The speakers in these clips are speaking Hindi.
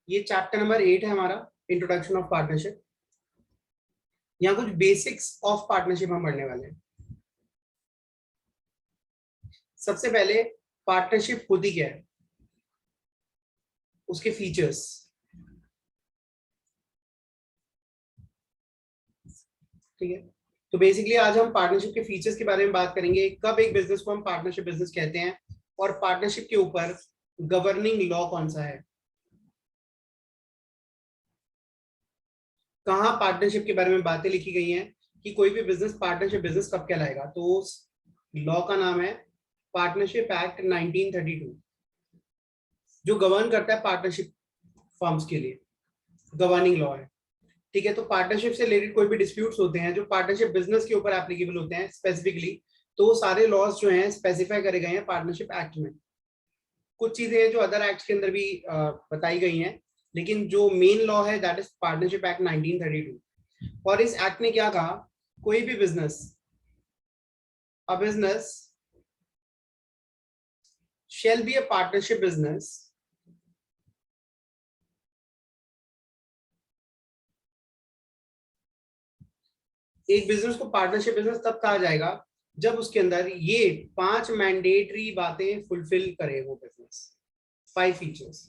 ये चैप्टर नंबर 8 है हमारा, इंट्रोडक्शन ऑफ पार्टनरशिप। यहाँ कुछ बेसिक्स ऑफ पार्टनरशिप हम पढ़ने वाले हैं। सबसे पहले पार्टनरशिप होती क्या है, उसके फीचर्स। ठीक है, तो बेसिकली आज हम पार्टनरशिप के फीचर्स के बारे में बात करेंगे। कब एक बिजनेस को हम पार्टनरशिप बिजनेस कहते हैं, और पार्टनरशिप के ऊपर गवर्निंग लॉ कौन सा है, कहाँ पार्टनरशिप के बारे में बातें लिखी गई हैं कि कोई भी बिजनेस पार्टनरशिप बिजनेस कब कहलाएगा। तो उस लॉ का नाम है पार्टनरशिप एक्ट 1932, जो गवर्न करता है पार्टनरशिप फर्म्स के लिए, गवर्निंग लॉ है। ठीक है, तो पार्टनरशिप से रिलेटेड कोई भी डिस्प्यूट्स होते हैं जो पार्टनरशिप बिजनेस के ऊपर एप्लीकेबल होते हैं स्पेसिफिकली, तो वो सारे लॉज जो हैं स्पेसिफाई करे गए हैं पार्टनरशिप एक्ट में। कुछ चीजें हैं जो अदर एक्ट के अंदर भी बताई गई हैं, लेकिन जो मेन लॉ है दैट इज पार्टनरशिप एक्ट 1932। और इस एक्ट ने क्या कहा, कोई भी business, a business shall be a partnership business एक बिजनेस को पार्टनरशिप बिजनेस तब कहा जाएगा जब उसके अंदर ये 5 मैंडेटरी बातें फुलफिल करे वो बिजनेस, 5 फीचर्स।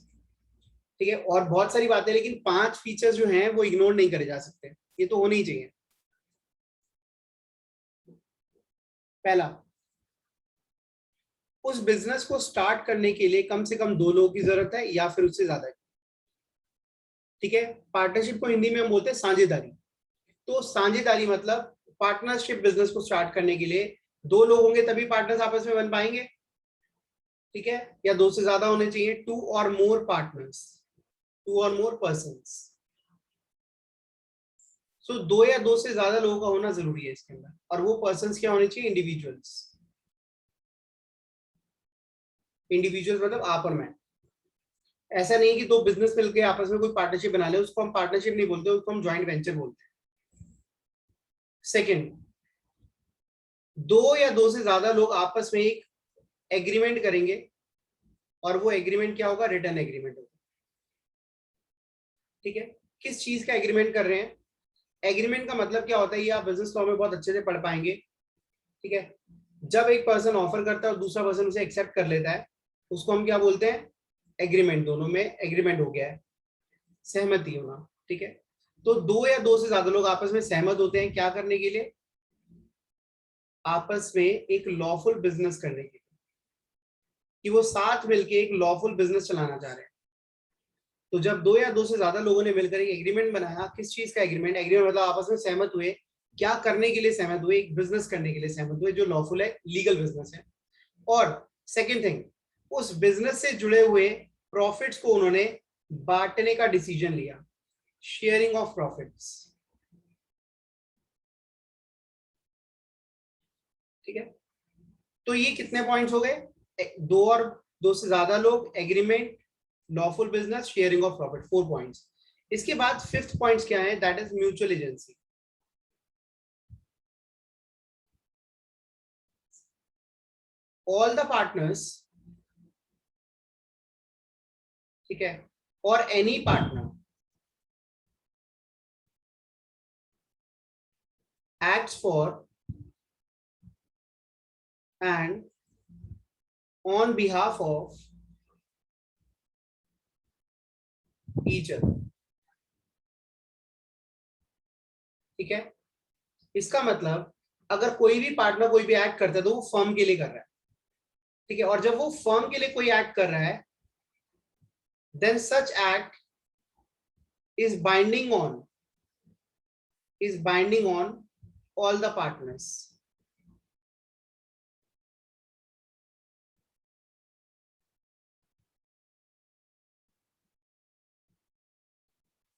ठीक है, और बहुत सारी बातें, लेकिन 5 फीचर्स जो हैं वो इग्नोर नहीं करे जा सकते, ये तो होने ही चाहिए। पहला, उस बिजनेस को स्टार्ट करने के लिए कम से कम 2 लोगों की जरूरत है या फिर उससे ज्यादा। ठीक है, पार्टनरशिप को हिंदी में हम बोलते हैं साझेदारी। तो साझेदारी मतलब पार्टनरशिप बिजनेस को स्टार्ट करने के लिए 2 लोग होंगे तभी पार्टनर्स आपस में बन पाएंगे। ठीक है, या 2 से ज्यादा होने चाहिए, 2 और मोर पार्टनर्स, 2 और मोर पर्संस। सो 2 या 2 से ज्यादा लोगों का होना जरूरी है इसके अंदर, और वो पर्संस क्या होने चाहिए, इंडिविजुअल्स। इंडिविजुअल्स मतलब आप और मैं। ऐसा नहीं कि 2 बिजनेस मिलकर आपस में कोई पार्टनरशिप बना ले, उसको हम पार्टनरशिप नहीं बोलते, उसको हम ज्वाइंट वेंचर बोलते हैं। सेकेंड, 2 या 2 से ज्यादा लोग आपस में एक एग्रीमेंट करेंगे, और वो एग्रीमेंट क्या होगा, रिटर्न एग्रीमेंट होगा। ठीक है, किस चीज का एग्रीमेंट कर रहे हैं, एग्रीमेंट का मतलब क्या होता है, ये आप बिजनेस लॉ में बहुत अच्छे से पढ़ पाएंगे। ठीक है, जब एक पर्सन ऑफर करता है और दूसरा पर्सन उसे एक्सेप्ट कर लेता है, उसको हम क्या बोलते हैं, एग्रीमेंट। दोनों में एग्रीमेंट हो गया है, सहमति होना। ठीक है, तो 2 या 2 से ज्यादा लोग आपस में सहमत होते हैं क्या करने के लिए, आपस में एक लॉफुल बिजनेस करने के लिए, कि वो साथ मिलके एक लॉफुल बिजनेस चलाना चाह रहे हैं। तो जब 2 या 2 से ज्यादा लोगों ने मिलकर एक एग्रीमेंट बनाया, किस चीज का एग्रीमेंट, एग्रीमेंट मतलब आपस में सहमत हुए, क्या करने के लिए सहमत हुए, एक बिजनेस करने के लिए सहमत हुए जो लॉफुल है, लीगल बिजनेस है। और सेकेंड थिंग, उस बिजनेस से जुड़े हुए प्रॉफिट्स को उन्होंने बांटने का डिसीजन लिया, शेयरिंग ऑफ प्रॉफिट्स। ठीक है, तो ये कितने पॉइंट्स हो गए, 2 और 2 से ज्यादा लोग, agreement, lawful business, sharing of profit, 4 points. इसके बाद 5th पॉइंट्स क्या है, that is mutual agency. All the partners, ठीक है, और any partner acts for and on behalf of each other। ठीक है, इसका मतलब अगर कोई भी पार्टनर कोई भी एक्ट करता है तो वो फर्म के लिए कर रहा है। ठीक है, और जब वो फर्म के लिए कोई एक्ट कर रहा है, then such act is binding on all the partners.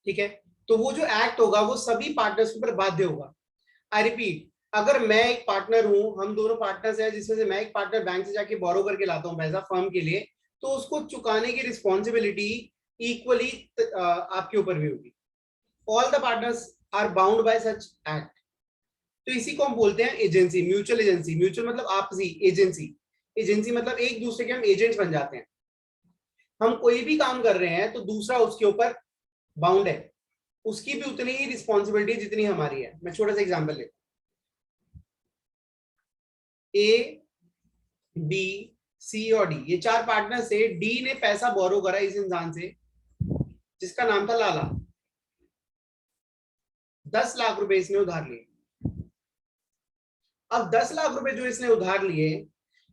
ठीक है, तो वो जो एक्ट होगा वो सभी पार्टनर्स के ऊपर बाध्य होगा। आई रिपीट, अगर मैं एक पार्टनर हूं, हम दोनों पार्टनर्स हैं, जिसमें से मैं एक पार्टनर बैंक से जाके बोरो करके लाता हूं पैसा फर्म के लिए, तो उसको चुकाने की रिस्पॉन्सिबिलिटी इक्वली आपके ऊपर भी होगी। All the partners are bound by such act. तो इसी को हम बोलते हैं एजेंसी, म्यूचुअल एजेंसी। म्यूचुअल मतलब आपसी, एजेंसी, एजेंसी मतलब एक दूसरे के हम एजेंट्स बन जाते हैं। हम कोई भी काम कर रहे हैं तो दूसरा उसके ऊपर बाउंड है, उसकी भी उतनी ही रिस्पॉन्सिबिलिटी जितनी हमारी है। मैं छोटा सा एग्जांपल लेता हूं, ए, बी, सी और डी, ये चार पार्टनर से डी ने पैसा बोरो करा इस इंसान से जिसका नाम था लाला। 10 लाख रुपए इसने उधार लिए। अब 10 लाख रुपए जो इसने उधार लिए,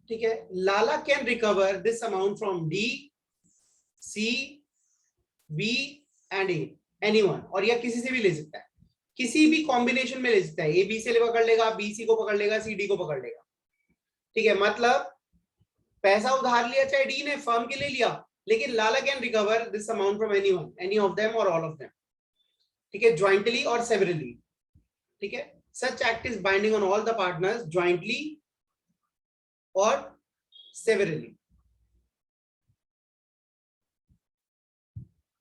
ठीक है, Lala can recover this amount from D, C, B and A, anyone, और या किसी से भी ले सकता है, किसी भी कॉम्बिनेशन में ले सकता है। ए बी से पकड़ लेगा, बी सी को पकड़ लेगा, सी डी को पकड़ लेगा। ठीक है, मतलब पैसा उधार लिया चाहे डी ने फर्म के लिए लिया, लेकिन Lala can recover this amount from anyone, any of them और ऑल ऑफ देम। ठीक है, ज्वाइंटली और सेवरली। ठीक है, such act is binding on all the partners jointly और सेवरली,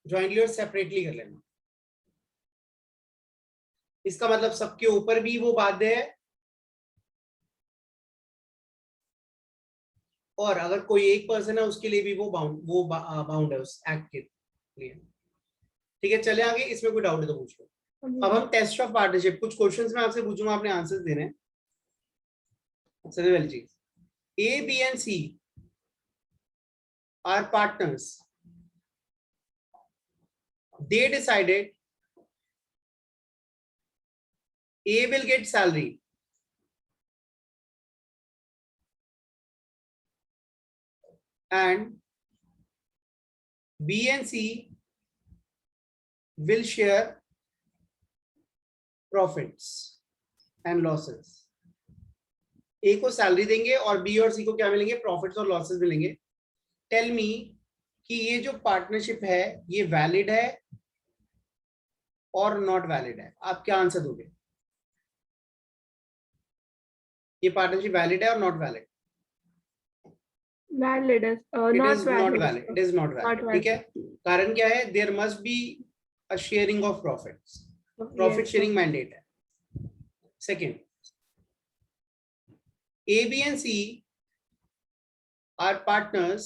ज्वाइंटली और सेपरेटली कर लेना। इसका मतलब सबके ऊपर भी वो बाध्य है, और अगर कोई एक पर्सन है उसके लिए भी वो बाउंड है उस एक्ट के लिए। ठीक है, चले आगे, इसमें कोई डाउट है तो पूछ लो। अब हम टेस्ट ऑफ पार्टनरशिप, कुछ क्वेश्चंस में आपसे पूछूंगा, आपने आंसर्स देने हैं। सबसे पहली चीज, A, B and C are partners, they decided A will get salary and B and C will share profits and losses. A को सैलरी देंगे और B और C को क्या मिलेंगे, प्रॉफिट्स और लॉसेस मिलेंगे। टेल मी कि ये जो पार्टनरशिप है ये वैलिड है और नॉट वैलिड है, आप क्या आंसर दोगे? ये पार्टनरशिप वैलिड है और नॉट वैलिड? वैलिड है, not valid, it is not valid. ठीक है, कारण क्या है? There must be a sharing of profits, profit sharing mandate है। Second, A, B and C are partners.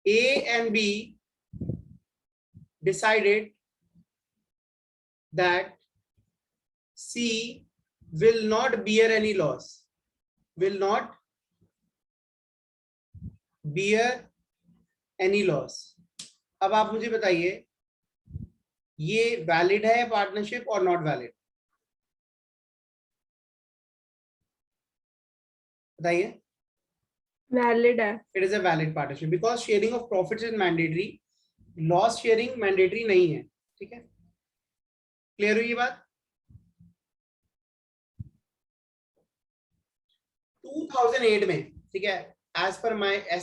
A and B decided that C will not bear any loss, will not bear any loss. अब आप मुझे बताइए ये वैलिड है पार्टनरशिप और नॉट वैलिड? बताइए। वैलिड है। It is a valid partnership because sharing of profits is mandatory, loss sharing mandatory नहीं है। ठीक है, क्लियर हुई ये बात? 2008 में, ठीक है, as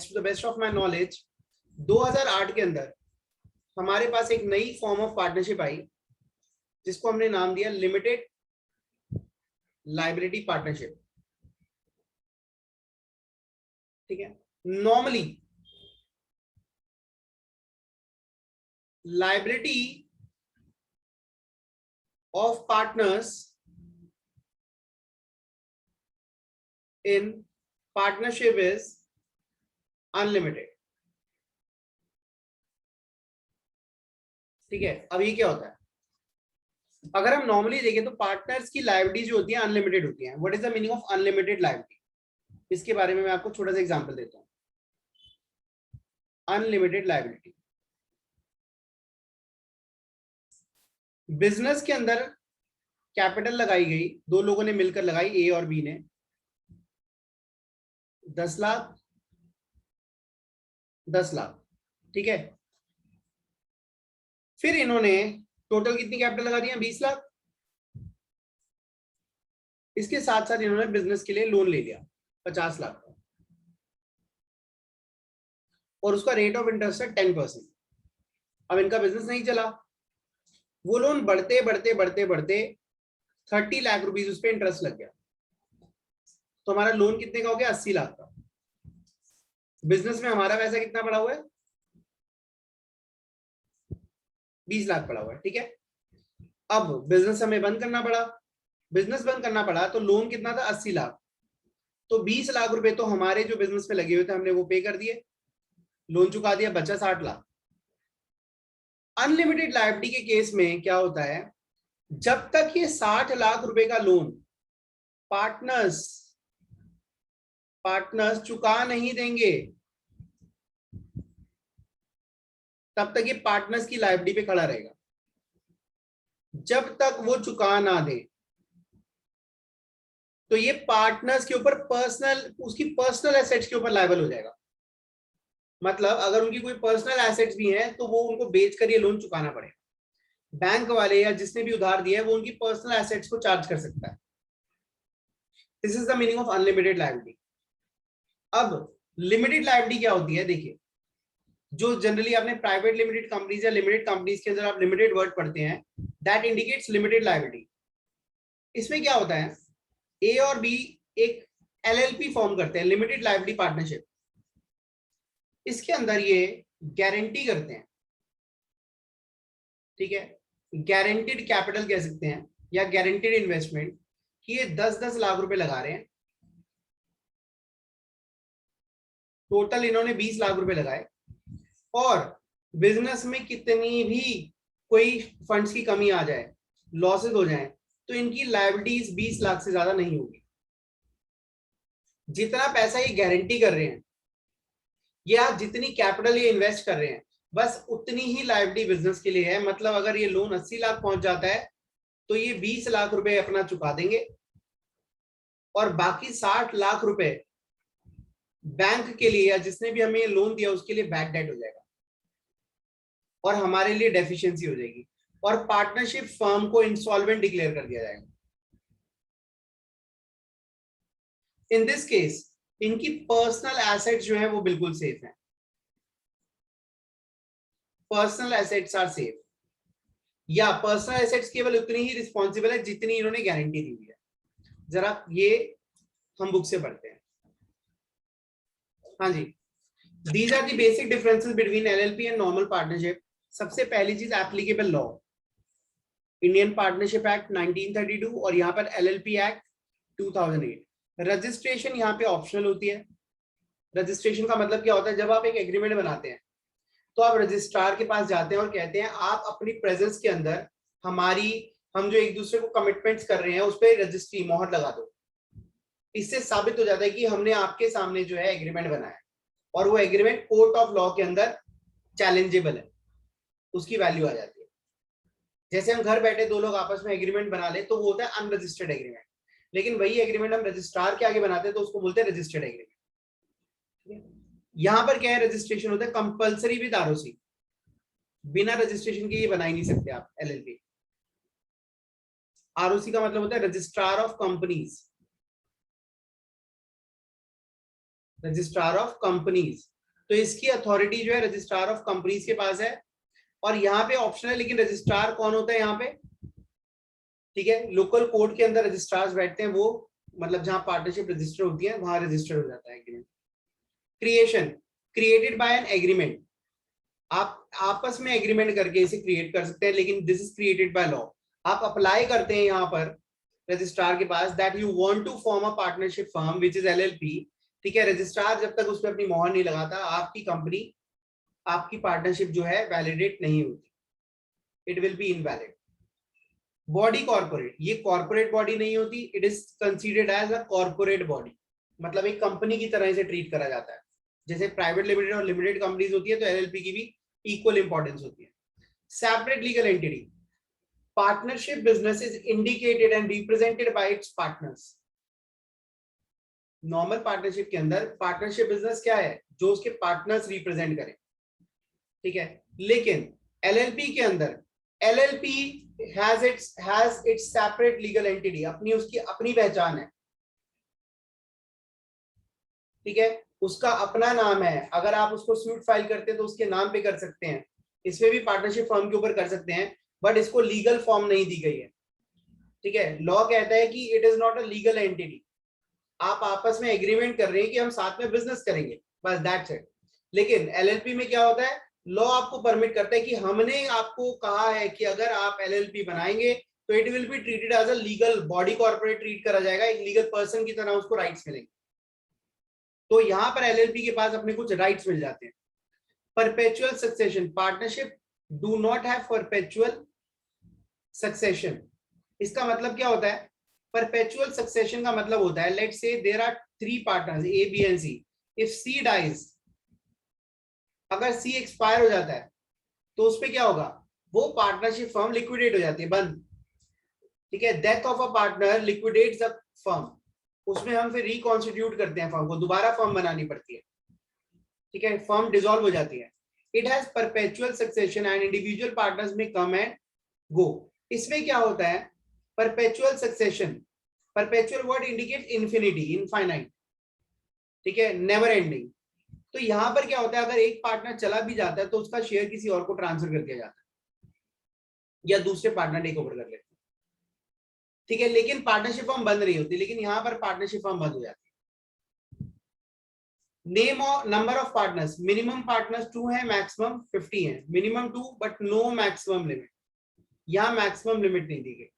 to the best of my knowledge, 2008 के अंदर हमारे पास एक नई फॉर्म ऑफ पार्टनरशिप आई जिसको हमने नाम दिया लिमिटेड लायबिलिटी पार्टनरशिप। ठीक है, normally liability of partners in partnership is unlimited. ठीक है, अब ये क्या होता है? अगर हम नॉर्मली देखें तो पार्टनर्स की लायबिलिटी जो होती है अनलिमिटेड होती है। What is the meaning of unlimited liability? इसके बारे में मैं आपको छोटा सा एग्जांपल देता हूं। अनलिमिटेड लायबिलिटी, बिजनेस के अंदर कैपिटल लगाई गई, दो लोगों ने मिलकर लगाई, ए और बी ने, 10 लाख 10 लाख। ठीक है, फिर इन्होंने टोटल कितनी कैपिटल लगा दिया? 20 लाख। इसके साथ साथ इन्होंने बिजनेस के लिए लोन ले लिया 50 लाख का, और उसका रेट ऑफ इंटरेस्ट है 10%। अब इनका बिजनेस नहीं चला, वो लोन बढ़ते बढ़ते बढ़ते बढ़ते 30 लाख रुपीज उस पर इंटरेस्ट लग गया, तो हमारा लोन कितने का हो गया? 80 लाख का। बिजनेस में हमारा पैसा कितना पड़ा हुआ है? 20 लाख पड़ा हुआ है। ठीक है, अब बिजनेस हमें बंद करना पड़ा, बिजनेस बंद करना पड़ा तो लोन कितना था? 80 लाख। तो 20 लाख रुपए तो हमारे जो बिजनेस में लगे हुए थे हमने वो पे कर दिए, लोन चुका दिया, बचा 60 लाख। अनलिमिटेड लायबिलिटी के केस में क्या होता है, जब तक ये 60 लाख रुपए का लोन पार्टनर्स चुका नहीं देंगे, तब तक ये पार्टनर्स की लायबिलिटी पे खड़ा रहेगा। जब तक वो चुका ना दे तो ये पार्टनर्स के ऊपर उसकी पर्सनल एसेट्स के ऊपर लायबल हो जाएगा। मतलब अगर उनकी कोई पर्सनल एसेट्स भी हैं तो वो उनको बेचकर ये लोन चुकाना पड़ेगा। बैंक वाले या जिसने भी उधार दिया है वो उनकी पर्सनल एसेट्स को चार्ज कर सकता है। This is the meaning of unlimited liability. अब लिमिटेड लायबिलिटी क्या होती है, देखिए, जो जनरली आपने प्राइवेट लिमिटेड कंपनीज या लिमिटेड कंपनीज के अंदर आप लिमिटेड वर्ड पढ़ते हैं, दैट इंडिकेट्स लिमिटेड लायबिलिटी। इसमें क्या होता है, ए और बी एक एलएलपी फॉर्म करते हैं, लिमिटेड लायबिलिटी पार्टनरशिप। इसके अंदर ये गारंटी करते हैं, ठीक है, गारंटीड कैपिटल कह सकते हैं या गारंटीड इन्वेस्टमेंट, कि ये 10-10 लाख रुपए लगा रहे हैं। टोटल इन्होंने 20 लाख रुपए लगाए और बिजनेस में कितनी भी कोई फंड्स की कमी आ जाए, लॉसेस हो जाए, तो इनकी लायबिलिटीज 20 लाख से ज्यादा नहीं होगी। जितना पैसा ये गारंटी कर रहे हैं या जितनी कैपिटल ये इन्वेस्ट कर रहे हैं, बस उतनी ही लायबिलिटी बिजनेस के लिए है। मतलब अगर ये लोन 80 लाख पहुंच जाता है तो ये 20 लाख रुपए अपना चुका देंगे और बाकी 60 लाख रुपए बैंक के लिए या जिसने भी हमें लोन दिया उसके लिए बैक डेट हो जाएगा और हमारे लिए डेफिशिएंसी हो जाएगी और पार्टनरशिप फर्म को इंसॉल्वेंट डिक्लेयर कर दिया जाएगा। इन दिस केस इनकी पर्सनल एसेट्स जो है वो बिल्कुल सेफ है। पर्सनल एसेट्स आर सेफ, या पर्सनल एसेट्स केवल उतनी ही रिस्पॉन्सिबल है जितनी इन्होंने गारंटी दी हुई है। जरा ये हम बुक से पढ़ते हैं। हाँ जी, these are the basic differences between LLP and normal partnership. सबसे पहली चीज, applicable law, Indian partnership act 1932 और यहाँ पर एलएलपी एक्ट 2008। रजिस्ट्रेशन यहाँ पे ऑप्शनल होती है। रजिस्ट्रेशन का मतलब क्या होता है, जब आप एक एग्रीमेंट बनाते हैं तो आप रजिस्ट्रार के पास जाते हैं और कहते हैं आप अपनी प्रेजेंस के अंदर हम जो एक दूसरे को कमिटमेंट्स कर रहे हैं उस पर रजिस्ट्री मोहर लगा दो। इससे साबित हो जाता है कि हमने आपके सामने जो है एग्रीमेंट बनाया और वो एग्रीमेंट कोर्ट ऑफ लॉ के अंदर चैलेंजेबल है, उसकी वैल्यू आ जाती है। जैसे हम घर बैठे दो लोग आपस में एग्रीमेंट बना ले तो वो होता है अनरजिस्टर्ड एग्रीमेंट, लेकिन वही एग्रीमेंट हम रजिस्ट्रार के आगे बनाते हैं तो उसको बोलते हैं रजिस्टर्ड एग्रीमेंट। यहां पर क्या है, रजिस्ट्रेशन होता है कंपलसरी विद आरओसी। बिना रजिस्ट्रेशन के ये बना ही नहीं सकते आप एलएलपी। आरओसी का मतलब होता है registrar of companies, registrar of companies. तो इसकी अथॉरिटी जो है रजिस्ट्रार ऑफ कंपनीज के पास है और यहाँ पे ऑप्शन है, लेकिन रजिस्ट्रार कौन होता है यहाँ पे, ठीक है, लोकल कोर्ट के अंदर रजिस्ट्रार्स बैठते हैं, वो मतलब जहां पार्टनरशिप रजिस्टर होती है वहां रजिस्टर हो जाता है agreement. Creation, created by an agreement, आप आपस में एग्रीमेंट करके इसे क्रिएट कर सकते हैं, लेकिन this is created by law. आप अप्लाई करते हैं यहाँ पर रजिस्ट्रार के पास that you want to form a partnership firm which is LLP, ठीक है। रजिस्ट्रार जब तक उस पर अपनी मोहर नहीं लगाता आपकी कंपनी, आपकी पार्टनरशिप जो है वैलिडेट नहीं होती, it will be invalid. Body corporate, ये कॉर्पोरेट बॉडी नहीं होती, it is considered as a corporate body, मतलब एक कंपनी की तरह इसे ट्रीट करा जाता है। जैसे प्राइवेट लिमिटेड और लिमिटेड कंपनीज होती है तो एलएलपी की भी इक्वल इंपॉर्टेंस होती है। Separate legal entity, partnership business is indicated and represented by it's partners. Normal partnership के अंदर पार्टनरशिप बिजनेस क्या है, जो उसके पार्टनर्स रिप्रेजेंट करें, ठीक है। लेकिन एलएलपी के अंदर LLP has its separate legal entity, उसकी अपनी पहचान है, ठीक है, उसका अपना नाम है। अगर आप उसको सूट फाइल करते हैं तो उसके नाम पे कर सकते हैं, इसमें भी पार्टनरशिप फर्म के ऊपर कर सकते हैं, बट इसको लीगल फॉर्म नहीं दी गई है, ठीक है। लॉ कहता है कि it is not a legal entity. आप आपस में एग्रीमेंट कर रहे हैं कि हम साथ में बिजनेस करेंगे, बस दैट्स इट। लेकिन एलएलपी में क्या होता है, लॉ आपको परमिट करता है कि हमने आपको कहा है कि अगर आप एलएलपी बनाएंगे तो it will be treated as a legal body, corporate treat करा जाएगा, एक लीगल पर्सन की तरह उसको राइट्स मिलेंगे। तो यहां पर एलएलपी के पास अपने कुछ राइट्स मिल जाते हैं। Perpetual succession, partnership do not have perpetual succession. इसका मतलब क्या होता है? परपेचुअल सक्सेशन का मतलब होता है, let's say there are 3 partners A B and C, if C dies, अगर सी एक्सपायर हो जाता है तो उसमें क्या होगा? वो पार्टनरशिप फर्म लिक्विडेट हो जाती है, बंद। ठीक है, death of a partner liquidates the firm, उसमें हम फिर रिकॉन्स्टिट्यूट करते हैं फर्म को, दोबारा फर्म बनानी पड़ती है। ठीक है, फर्म डिसॉल्व हो जाती है। It has perpetual succession and individual partners में कम एंड गो। इसमें क्या होता है? Perpetual succession, perpetual word indicate infinity, infinite, ठीक है, नेवर एंडिंग। तो यहां पर क्या होता है, अगर एक पार्टनर चला भी जाता है तो उसका शेयर किसी और को ट्रांसफर कर दिया जाता है या दूसरे पार्टनर टेक ओवर कर लेते हैं। ठीक है, लेकिन पार्टनरशिप फर्म बंद नहीं होती, लेकिन यहां पर पार्टनरशिप फर्म बंद हो जाती है। नेम और number of partners, minimum partners 2 है, मैक्सिमम 50 है। Minimum 2 but no maximum limit, यहां मैक्सिमम लिमिट नहीं दी गई।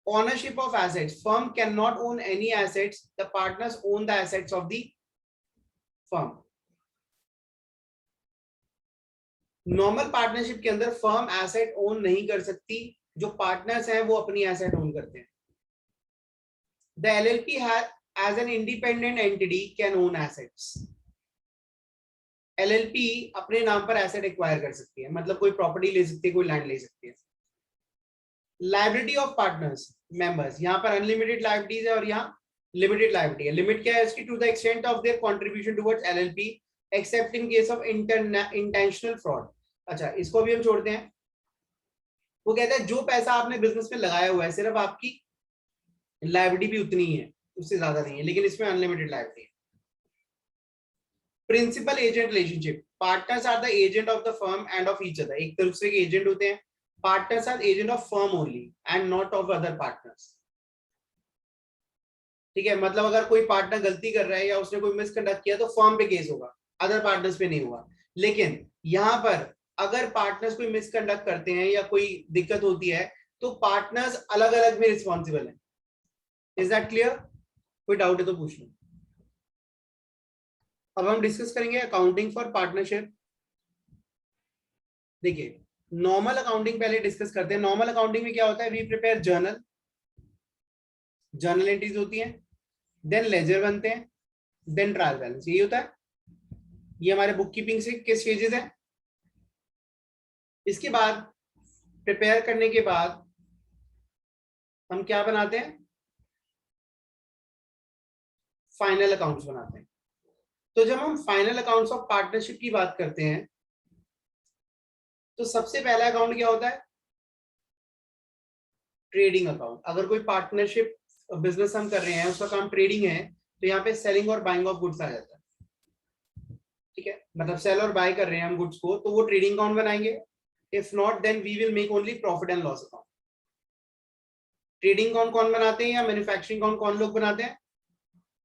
Ownership of assets, firm cannot own any assets, the partners own the assets of the firm. Normal partnership के अंदर फर्म एसेट ओन नहीं कर सकती, जो पार्टनर्स हैं वो अपनी एसेट ओन करते हैं। The LLP as an independent entity can own assets. LLP अपने नाम पर एसेट एक्वायर कर सकती है, मतलब कोई प्रॉपर्टी ले सकती है, कोई लैंड ले सकती है। लायबिलिटी ऑफ पार्टनर्स मेंबर्स, यहाँ पर अनलिमिटेड लायबिलिटीज है और यहाँ लिमिटेड लायबिलिटी है। लिमिट क्या है इसकी? To the extent of their contribution towards LLP except in case of intentional fraud. अच्छा, इसको भी हम छोड़ते हैं। वो कहता है जो पैसा आपने बिजनेस में लगाया हुआ है, सिर्फ आपकी लायबिलिटी भी उतनी ही है, उससे ज्यादा नहीं है, लेकिन इसमें अनलिमिटेड लायबिलिटी है। Principal agent relationship, partners are the agent of the firm and of each other, एक दूसरे के एजेंट होते हैं। Partners are agent of firm only and not of other partners. ठीक है, मतलब अगर कोई पार्टनर गलती कर रहा है या उसने कोई मिसकंडक्ट किया तो फर्म पे केस होगा, अदर पार्टनर्स पे नहीं होगा। लेकिन यहां पर अगर पार्टनर्स कोई मिसकंडक्ट करते हैं या कोई दिक्कत होती है तो पार्टनर्स अलग अलग में रिस्पॉन्सिबल है। Is that clear? कोई डाउट है तो पूछ लो। अब हम डिस्कस करेंगे अकाउंटिंग फॉर पार्टनरशिप। देखिए, नॉर्मल अकाउंटिंग पहले डिस्कस करते हैं। नॉर्मल अकाउंटिंग में क्या होता है? We prepare journal, journal entries होती हैं, देन लेजर बनते हैं, देन ट्रायल बैलेंस, यही होता है। ये हमारे बुक कीपिंग से किस स्टेजेस है। इसके बाद प्रिपेयर करने के बाद हम क्या बनाते हैं? फाइनल अकाउंट्स बनाते हैं। तो जब हम फाइनल अकाउंट्स ऑफ पार्टनरशिप की बात करते हैं तो सबसे पहला अकाउंट क्या होता है? Trading account. अगर कोई पार्टनरशिप बिजनेस हम कर रहे हैं, उसका काम ट्रेडिंग है, तो यहाँ पे सेलिंग और बाइंग ऑफ गुड्स आ जाता है। ठीक है, मतलब सेल और बाय कर रहे हैं हम गुड्स को, तो वो ट्रेडिंग अकाउंट बनाएंगे। If not then we will make only profit and loss account. Trading account कौन बनाते हैं या मैन्युफैक्चरिंग अकाउंट कौन लोग बनाते हैं?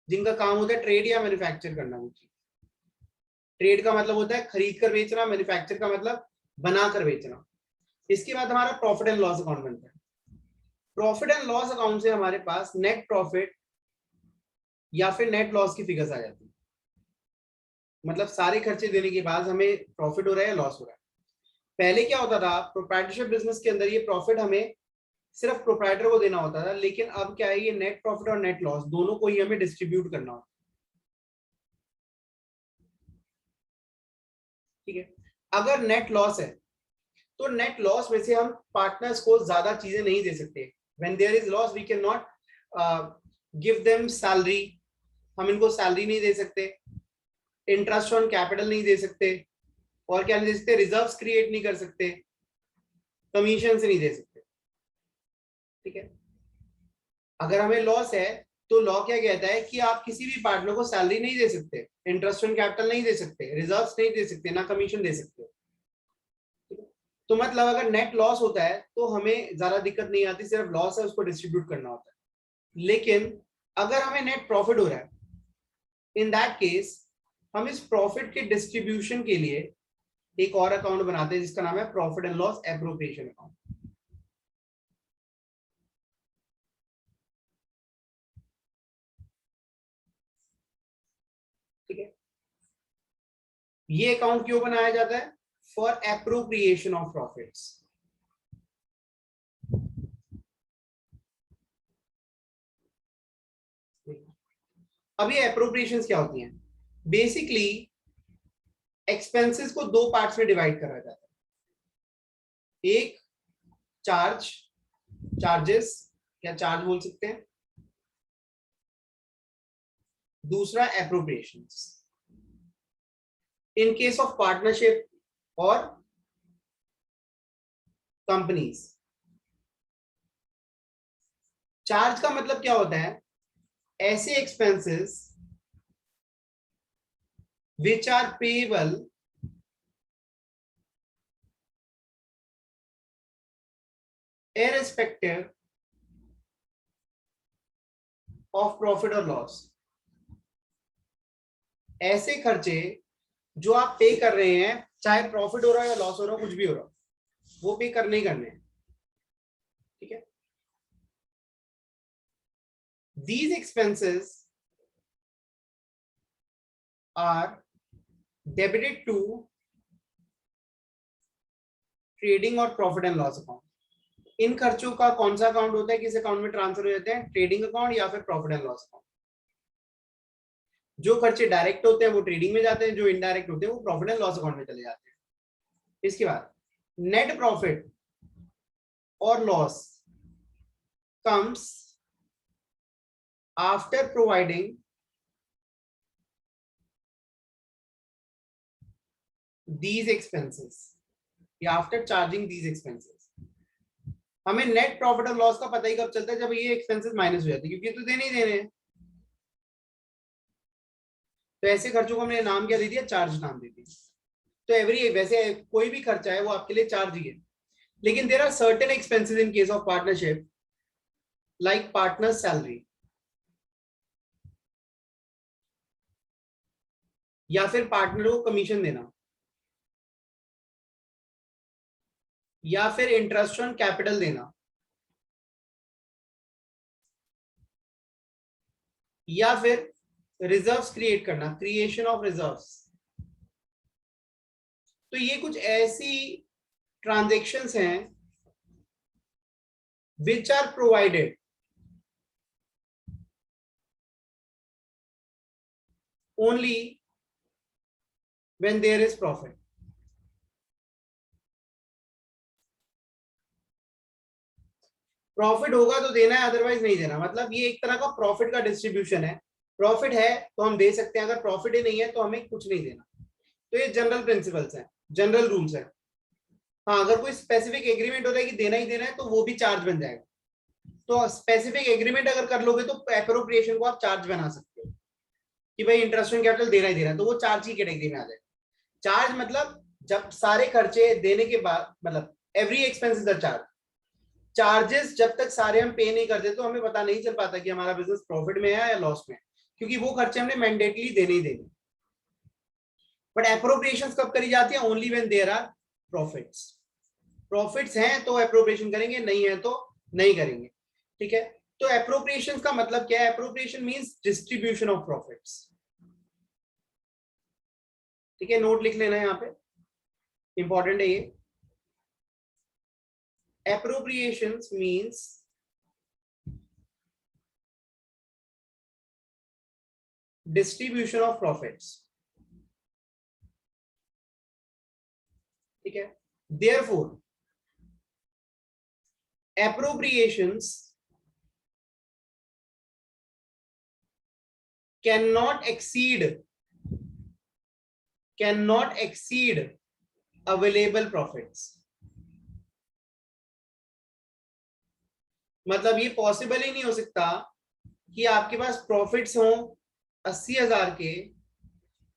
जिनका काम होता है ट्रेड या मैन्युफैक्चर करना। वो चीज, ट्रेड का मतलब होता है खरीद कर बेचना, मैन्युफैक्चर का मतलब बना कर बेचना। इसके बाद हमारा प्रॉफिट एंड लॉस अकाउंट बनता है। प्रॉफिट एंड लॉस अकाउंट से हमारे पास नेट प्रॉफिट या फिर नेट लॉस की फिगर्स आ जाती है। मतलब सारे खर्चे देने के बाद हमें प्रॉफिट हो रहा है या लॉस हो रहा है। पहले क्या होता था, प्रोप्राइटरशिप बिजनेस के अंदर ये प्रॉफिट हमें सिर्फ प्रोप्राइटर को देना होता था, लेकिन अब क्या है, ये नेट प्रॉफिट और नेट लॉस दोनों को ही हमें डिस्ट्रीब्यूट करना होता है। ठीक है, अगर नेट लॉस है तो नेट लॉस में से हम पार्टनर्स को ज्यादा चीजें नहीं दे सकते। When there is loss we can not give them salary, हम इनको सैलरी नहीं दे सकते, इंटरेस्ट ऑन कैपिटल नहीं दे सकते, और क्या नहीं दे सकते? रिजर्व्स क्रिएट नहीं कर सकते, कमीशन नहीं दे सकते। ठीक है, अगर हमें लॉस है तो लॉ क्या कहता है कि आप किसी भी पार्टनर को सैलरी नहीं दे सकते, इंटरेस्ट ऑन कैपिटल नहीं दे सकते, रिजर्व्स नहीं दे सकते, ना कमीशन दे सकते। तो मतलब अगर नेट लॉस होता है तो हमें ज्यादा दिक्कत नहीं आती, सिर्फ लॉस है उसको डिस्ट्रीब्यूट करना होता है। लेकिन अगर हमें नेट प्रॉफिट हो रहा है, इन दैट केस हम इस प्रॉफिट के डिस्ट्रीब्यूशन के लिए एक और अकाउंट बनाते हैं जिसका नाम है profit and loss appropriation account. ये अकाउंट क्यों बनाया जाता है? For appropriation of profits. अब ये एप्रोप्रिएशंस क्या होती हैं? बेसिकली एक्सपेंसेस को दो पार्ट्स में डिवाइड करा जाता है। एक चार्जेस या चार्ज बोल सकते हैं, दूसरा appropriations. In case of partnership और कंपनीज, चार्ज का मतलब क्या होता है? ऐसे expenses which are payable irrespective of profit or loss। ऐसे खर्चे जो आप पे कर रहे हैं, चाहे प्रॉफिट हो रहा है या लॉस हो रहा है, कुछ भी हो रहा है, वो पे करने ही करने हैं। ठीक है? These expenses are debited to trading और प्रॉफिट एंड लॉस अकाउंट। इन खर्चों का कौन सा अकाउंट होता है, किस अकाउंट में ट्रांसफर हो जाते हैं? ट्रेडिंग अकाउंट या फिर प्रॉफिट एंड लॉस अकाउंट। जो खर्चे डायरेक्ट होते हैं वो ट्रेडिंग में जाते हैं, जो इनडायरेक्ट होते हैं वो प्रॉफिट एंड लॉस अकाउंट में चले जाते हैं। इसके बाद नेट प्रॉफिट और loss comes after providing these expenses या आफ्टर चार्जिंग these expenses। हमें नेट प्रॉफिट और लॉस का पता ही कब चलता है? जब ये एक्सपेंसेस माइनस हो जाते हैं, क्योंकि तो देने ही देने हैं। तो ऐसे खर्चों को हमने नाम क्या दे दिया? चार्ज नाम दे दिया। तो एवरी, वैसे कोई भी खर्चा है वो आपके लिए चार्ज ही है, लेकिन there are certain expenses in case of partnership like partner salary, या फिर पार्टनर को कमीशन देना, या फिर इंटरेस्ट ऑन कैपिटल देना, या फिर रिजर्व्स क्रिएट करना, क्रिएशन ऑफ रिजर्व्स। तो ये कुछ ऐसी ट्रांजैक्शंस हैं which are provided only when there is profit। Profit होगा तो देना है, अदरवाइज नहीं देना। मतलब ये एक तरह का प्रॉफिट का डिस्ट्रीब्यूशन है। प्रॉफिट है तो हम दे सकते हैं, अगर प्रॉफिट ही नहीं है तो हमें कुछ नहीं देना। तो ये जनरल प्रिंसिपल्स हैं, जनरल रूल्स हैं। हाँ, अगर कोई स्पेसिफिक एग्रीमेंट होता है कि देना ही देना है तो वो भी चार्ज बन जाएगा। तो स्पेसिफिक एग्रीमेंट अगर कर लोगे तो एप्रोप्रिएशन को आप चार्ज बना सकते हो कि भाई इंटरेस्ट ऑन कैपिटल देना ही देना है, तो वो चार्ज की कैटेगरी में आ जाएगा। चार्ज मतलब जब सारे खर्चे देने के बाद, मतलब every expense is the charge. Charges जब तक सारे हम पे नहीं करते तो हमें पता नहीं चल पाता कि हमारा बिजनेस प्रॉफिट में है या लॉस में, क्योंकि वो खर्चे हमने मैंडेटली देने ही देने। बट एप्रोप्रिएशंस कब करी जाती है? Only when there are profits. Profits हैं तो एप्रोप्रिएशन करेंगे, नहीं है तो नहीं करेंगे। ठीक है? तो एप्रोप्रिएशन का मतलब क्या है? Appropriation means distribution of profits. ठीक है, नोट लिख लेना है यहाँ पे, इंपॉर्टेंट है ये। Appropriations means distribution of profits। ठीक है? Therefore, appropriations cannot exceed available profits। मतलब ये पॉसिबल ही नहीं हो सकता कि आपके पास प्रॉफिट्स हो 80,000 के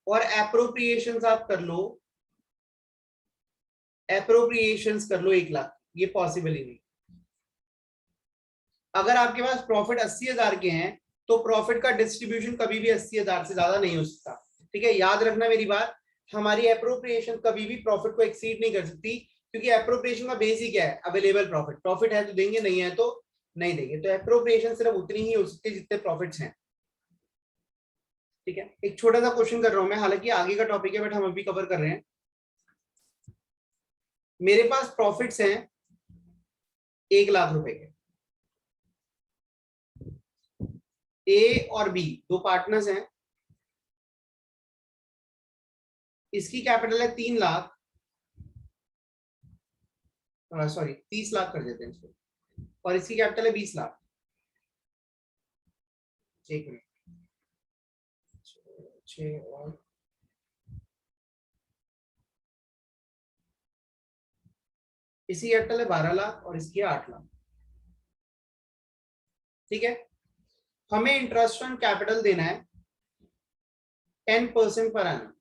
और एप्रोप्रिएशंस आप कर लो, एप्रोप्रिएशंस कर लो 1 लाख। ये पॉसिबल ही नहीं। अगर आपके पास प्रॉफिट 80,000 के हैं तो प्रॉफिट का डिस्ट्रीब्यूशन कभी भी 80,000 से ज्यादा नहीं हो सकता। ठीक है, याद रखना मेरी बात। हमारी एप्रोप्रिएशन कभी भी प्रॉफिट को एक्सीड नहीं कर सकती, क्योंकि एप्रोप्रिएशन का बेस ही क्या है? Available profit. प्रॉफिट है तो देंगे, नहीं है तो नहीं देंगे। तो एप्रोप्रिएशन सिर्फ उतनी ही हो सकती है जितने प्रॉफिट्स हैं। ठीक है, एक छोटा सा क्वेश्चन कर रहा हूं मैं, हालांकि आगे का टॉपिक है बट हम अभी कवर कर रहे हैं। मेरे पास प्रॉफिट्स हैं 1,00,000 रुपए के, ए और बी दो पार्टनर्स हैं, इसकी कैपिटल है 3,00,000, सॉरी 30,00,000 कर देते हैं इसको, और इसकी कैपिटल है 20,00,000। एक मिनट, 6 और इसकी कैपिटल है 12,00,000 और इसकी है 8,00,000। ठीक है, हमें इंटरेस्ट ऑन कैपिटल देना है 10% पर एनम।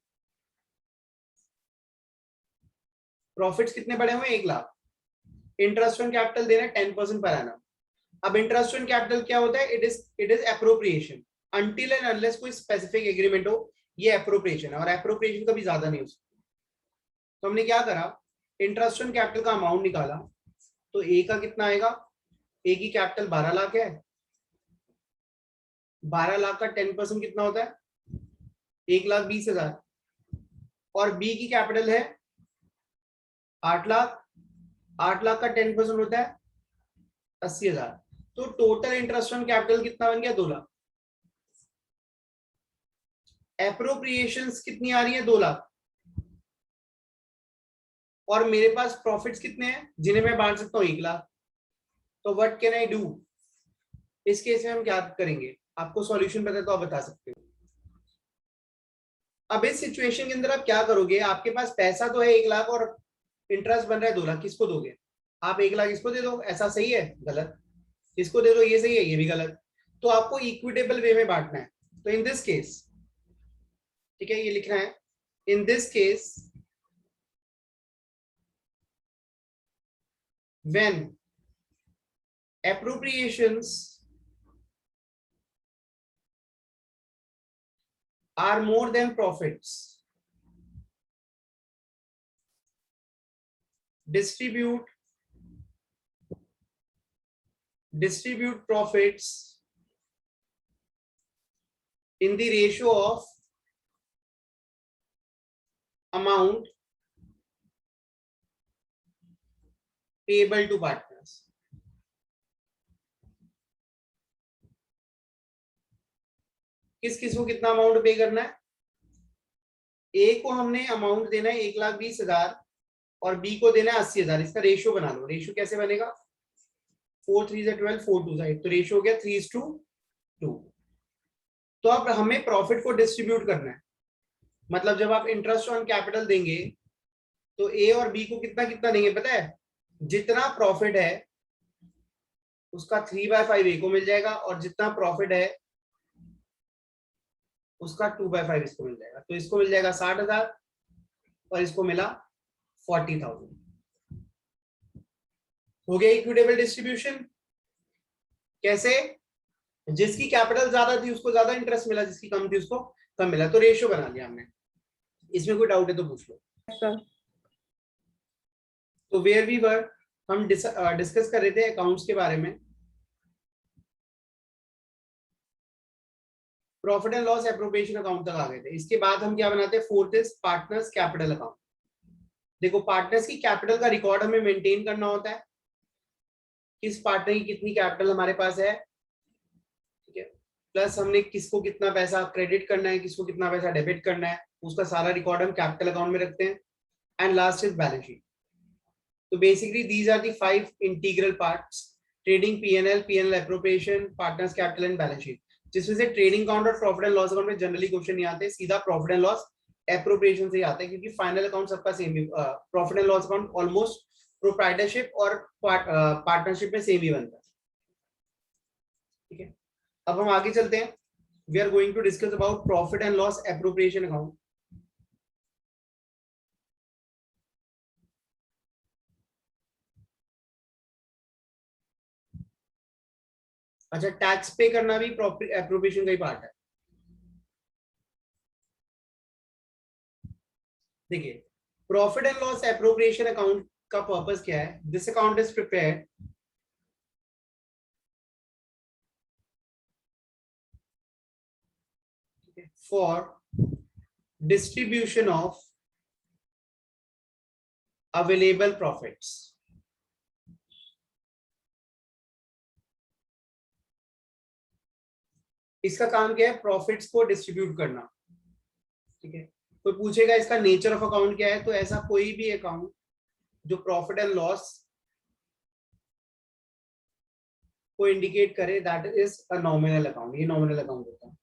प्रॉफिट्स कितने बड़े हुए? 1,00,000। इंटरेस्ट ऑन कैपिटल देना है 10% पर एनम। अब इंटरेस्ट ऑन कैपिटल क्या होता है? It is appropriation until and unless कोई स्पेसिफिक एग्रीमेंट हो, ये एप्रोप्रिएशन है, और एप्रोप्रिएशन कभी ज्यादा नहीं हो सकती। तो हमने क्या करा, इंटरेस्ट ऑन कैपिटल का अमाउंट निकाला, तो ए का कितना आएगा? ए की कैपिटल 12,00,000 है, 12,00,000 का 10% कितना होता है? 1,20,000। और बी की कैपिटल है 8,00,000, 8,00,000 का 10% होता है 80,000। तो टोटल इंटरेस्ट ऑन कैपिटल कितना बन गया? 2,00,000। एप्रोप्रिएशंस कितनी आ रही है? 2,00,000। और मेरे पास प्रॉफिट्स कितने हैं जिन्हें मैं बांट सकता हूँ? 1,00,000। तो व्हाट कैन आई डू? इस केस में हम क्या करेंगे? आपको सॉल्यूशन पता है तो आप बता सकते हो। अब इस सिचुएशन के अंदर आप क्या करोगे? आपके पास पैसा तो है 1,00,000 और इंटरेस्ट बन रहा है 2,00,000, किसको दोगे? आप 1,00,000 इसको दे दो, ऐसा सही है? गलत। इसको दे दो, ये सही है? ये भी गलत। तो आपको इक्विटेबल वे में बांटना है। तो इन दिस केस, ठीक है, ये लिखना है, in this case when appropriations are more than profits, distribute profits in the ratio of amount payable to partners. किस किस को कितना अमाउंट पे करना है? ए को हमने अमाउंट देना है 1,20,000 और बी को देना है 80,000। इसका रेशियो बना लो। रेशियो कैसे बनेगा? 4 3 12, 4 2 8, तो रेशियो हो गया 3:2। तो अब हमें प्रॉफिट को डिस्ट्रीब्यूट करना है, मतलब जब आप इंटरेस्ट ऑन कैपिटल देंगे तो ए और बी को कितना कितना देंगे पता है? जितना प्रॉफिट है उसका 3/5 ए को मिल जाएगा, और जितना प्रॉफिट है उसका 2/5 इसको मिल जाएगा। तो इसको मिल जाएगा 60,000 और इसको मिला 40,000। हो गया इक्विटेबल डिस्ट्रीब्यूशन। कैसे? जिसकी कैपिटल ज्यादा थी उसको ज्यादा इंटरेस्ट मिला, जिसकी कम थी उसको कम मिला। तो रेशियो बना लिया हमने। इसमें कोई डाउट है तो पूछ लो। तो वेयर वी वर, हम डिस्कस कर रहे थे अकाउंट्स के बारे में। Profit and loss appropriation account तक आ गए थे। इसके बाद हम क्या बनाते हैं? Fourth is partners capital account. देखो, पार्टनर्स की कैपिटल का रिकॉर्ड हमें मेंटेन करना होता है, किस पार्टनर की कितनी कैपिटल हमारे पास है, ठीक है, प्लस हमने किसको कितना पैसा क्रेडिट करना है, किसको कितना पैसा डेबिट करना है, उसका सारा रिकॉर्ड हम कैपिटल अकाउंट में रखते हैं। And last is balance sheet. तो basically these are the 5 integral parts: trading, PNL appropriation, partners capital and balance sheet. जिसमें से ट्रेडिंग अकाउंट और प्रॉफिट एंड लॉस अकाउंट में जनरली क्वेश्चन नहीं आते, सीधा प्रॉफिट एंड लॉस एप्रोप्रिएशन से ही आता है, क्योंकि फाइनल अकाउंट सबका सेम ही, profit and loss account almost proprietorship और पार्टनरशिप में सेम ही बनता है। ठीक है, अब हम आगे चलते हैं। We are going to discuss about profit and loss appropriation account. अच्छा, टैक्स पे करना भी एप्रोप्रिएशन का ही पार्ट है। देखिए, profit and loss appropriation account का पर्पस क्या है? This account is prepared for distribution of available profits. इसका काम क्या है? प्रॉफिट्स को डिस्ट्रीब्यूट करना। ठीक है, कोई पूछेगा इसका नेचर ऑफ अकाउंट क्या है, तो ऐसा कोई भी अकाउंट जो प्रॉफिट एंड लॉस को इंडिकेट करे, that is a nominal account. ये नॉमिनल अकाउंट होता है।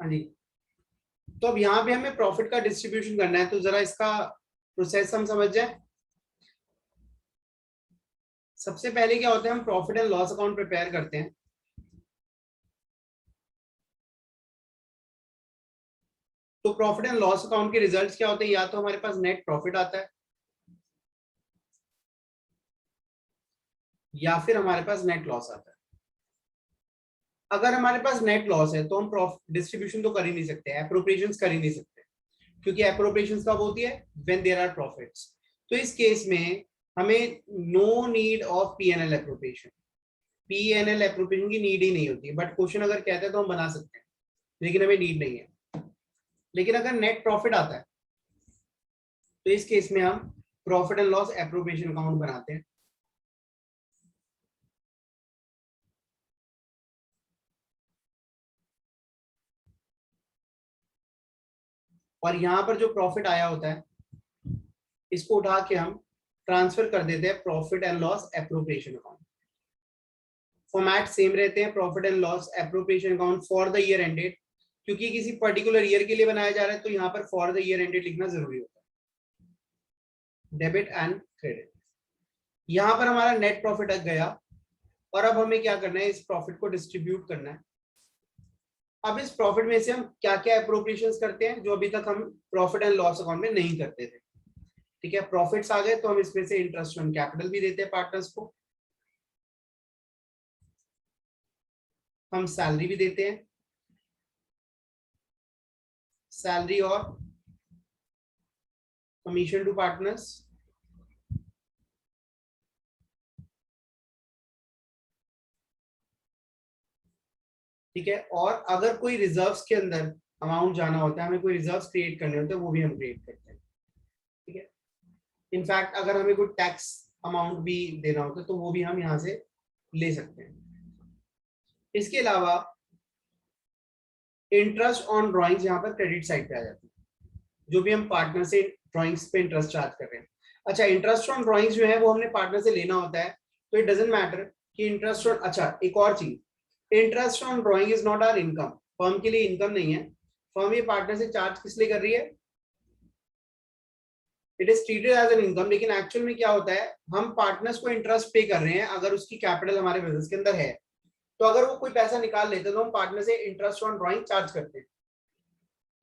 हाँ जी, तो अब यहाँ पे हमें प्रॉफिट का डिस्ट्रीब्यूशन करना है, तो जरा इसका प्रोसेस हम समझ जाए। सबसे पहले क्या होता है, हम profit and loss account prepare करते हैं। तो प्रॉफिट एंड लॉस अकाउंट के रिजल्ट्स क्या होते हैं? या तो हमारे पास नेट प्रॉफिट आता है, या फिर हमारे पास नेट लॉस आता है। अगर हमारे पास नेट लॉस है तो हम प्रॉफिट डिस्ट्रीब्यूशन तो कर ही नहीं सकते, एप्रोप्रिएशंस कर ही नहीं सकते, क्योंकि एप्रोप्रिएशंस कब होती है? When there are profits. तो इस केस में हमें no need of PNL appropriation. PNL appropriation की नीड ही नहीं होती, बट क्वेश्चन अगर कहते हैं तो हम बना सकते हैं, लेकिन हमें नीड नहीं है। लेकिन अगर नेट प्रॉफिट आता है तो इस केस में हम profit and loss appropriation account बनाते हैं। और यहां पर जो प्रॉफिट आया होता है इसको उठा के हम ट्रांसफर कर देते हैं profit and loss appropriation account. Format same रहते हैं, profit and loss appropriation account for the year ended, क्योंकि किसी पर्टिकुलर ईयर के लिए बनाया जा रहा है तो यहाँ पर फॉर द ईयर एंडेड लिखना जरूरी होता है। डेबिट एंड क्रेडिट, यहाँ पर हमारा नेट प्रॉफिट आ गया, और अब हमें क्या करना है? इस प्रॉफिट को डिस्ट्रीब्यूट करना है। अब इस प्रॉफिट में से हम क्या क्या एप्रोप्रिएशंस करते हैं जो अभी तक हम प्रॉफिट एंड लॉस अकाउंट में नहीं करते थे। ठीक है, प्रॉफिट्स आ गए तो हम इसमें से इंटरेस्ट ऑन कैपिटल भी देते हैं पार्टनर्स को, हम सैलरी भी देते हैं, सैलरी और कमीशन टू पार्टनर्स, ठीक है। और अगर कोई रिजर्व्स के अंदर अमाउंट जाना होता है, हमें कोई रिजर्व्स क्रिएट करने होते हैं, वो भी हम क्रिएट करते हैं। ठीक है, इनफैक्ट अगर हमें कोई टैक्स अमाउंट भी देना होता है तो वो भी हम यहाँ से ले सकते हैं। इसके अलावा इंटरेस्ट ऑन ड्राइंग्स यहाँ पर क्रेडिट साइड पे आ जाती है, जो भी हम पार्टनर से ड्राइंग्स पे इंटरेस्ट चार्ज कर रहे हैं। अच्छा, इंटरेस्ट ऑन ड्राइंग्स जो है वो हमने पार्टनर से लेना होता है, तो इट डजंट मैटर कि इंटरेस्ट ऑन, अच्छा एक और चीज, interest on drawing is not our income. Firm के लिए इनकम नहीं है। फर्म ये पार्टनर से चार्ज किस लिए कर रही है? It is treated as an income, लेकिन एक्चुअल में क्या होता है, हम पार्टनर्स को इंटरेस्ट पे कर रहे हैं अगर उसकी कैपिटल हमारे बिजनेस के अंदर है। तो अगर वो कोई पैसा निकाल लेते हैं तो हम पार्टनर से इंटरेस्ट ऑन ड्राइंग चार्ज करते हैं।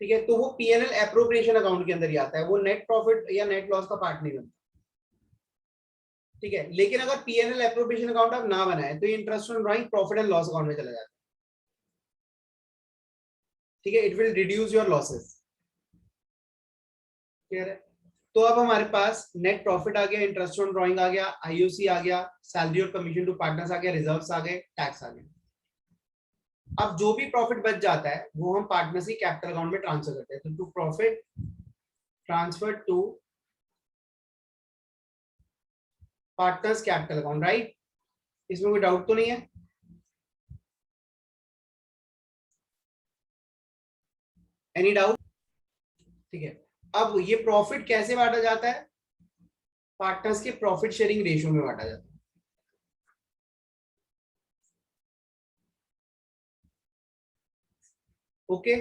ठीक है, तो वो पीएनएल एप्रोप्रिएशन अकाउंट के अंदर ही आता है, वो नेट प्रॉफिट या नेट लॉस का पार्ट नहीं बनता। ठीक है, लेकिन अगर पीएनएल एप्रोप्रिएशन अकाउंट आप ना बनाए तो ये interest on drawing profit and loss account में चला जाता है। ठीक है, it will reduce your losses. Clear है? तो अब हमारे पास नेट प्रॉफिट आ गया, इंटरेस्ट ऑन ड्राइंग आ गया, आईओसी आ गया, सैलरी और कमीशन टू पार्टनर्स आ गया, रिजर्व्स आ गए, टैक्स आ गया। अब जो भी प्रॉफिट बच जाता है वो हम पार्टनर्स की कैपिटल अकाउंट में ट्रांसफर करते हैं। तो to profit transfer to partners capital account, right? इसमें कोई डाउट तो नहीं है? Any doubt? ठीक है, अब ये प्रॉफिट कैसे बांटा जाता है? पार्टनर्स के प्रॉफिट शेयरिंग रेशियो में बांटा जाता है। ओके,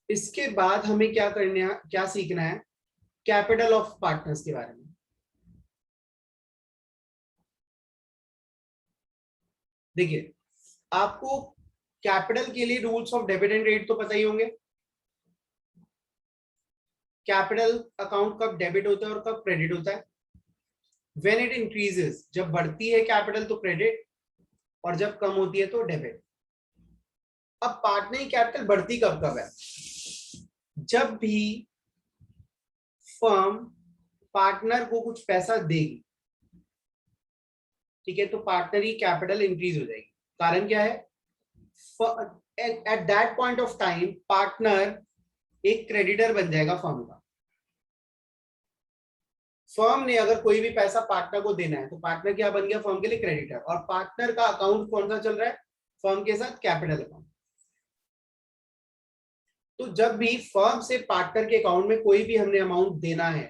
इसके बाद हमें क्या करना है, क्या सीखना है? कैपिटल ऑफ पार्टनर्स के बारे में। देखिए, आपको कैपिटल के लिए rules of debit and credit तो पता ही होंगे। कैपिटल अकाउंट कब डेबिट होता है और कब क्रेडिट होता है? व्हेन इट इंक्रीजेस, जब बढ़ती है कैपिटल तो क्रेडिट, और जब कम होती है तो डेबिट। अब पार्टनर कैपिटल बढ़ती कब कब है? जब भी फर्म पार्टनर को कुछ पैसा देगी, ठीक है, तो पार्टनर की कैपिटल इंक्रीज हो जाएगी। कारण क्या है? At that point of time partner एक क्रेडिटर बन जाएगा फर्म का। फर्म ने अगर कोई भी पैसा पार्टनर को देना है तो पार्टनर क्या बन गया? फर्म के लिए क्रेडिटर। और पार्टनर का अकाउंट कौन सा चल रहा है फर्म के साथ? Capital account. तो जब भी फर्म से पार्टनर के अकाउंट में कोई भी हमने अमाउंट देना है,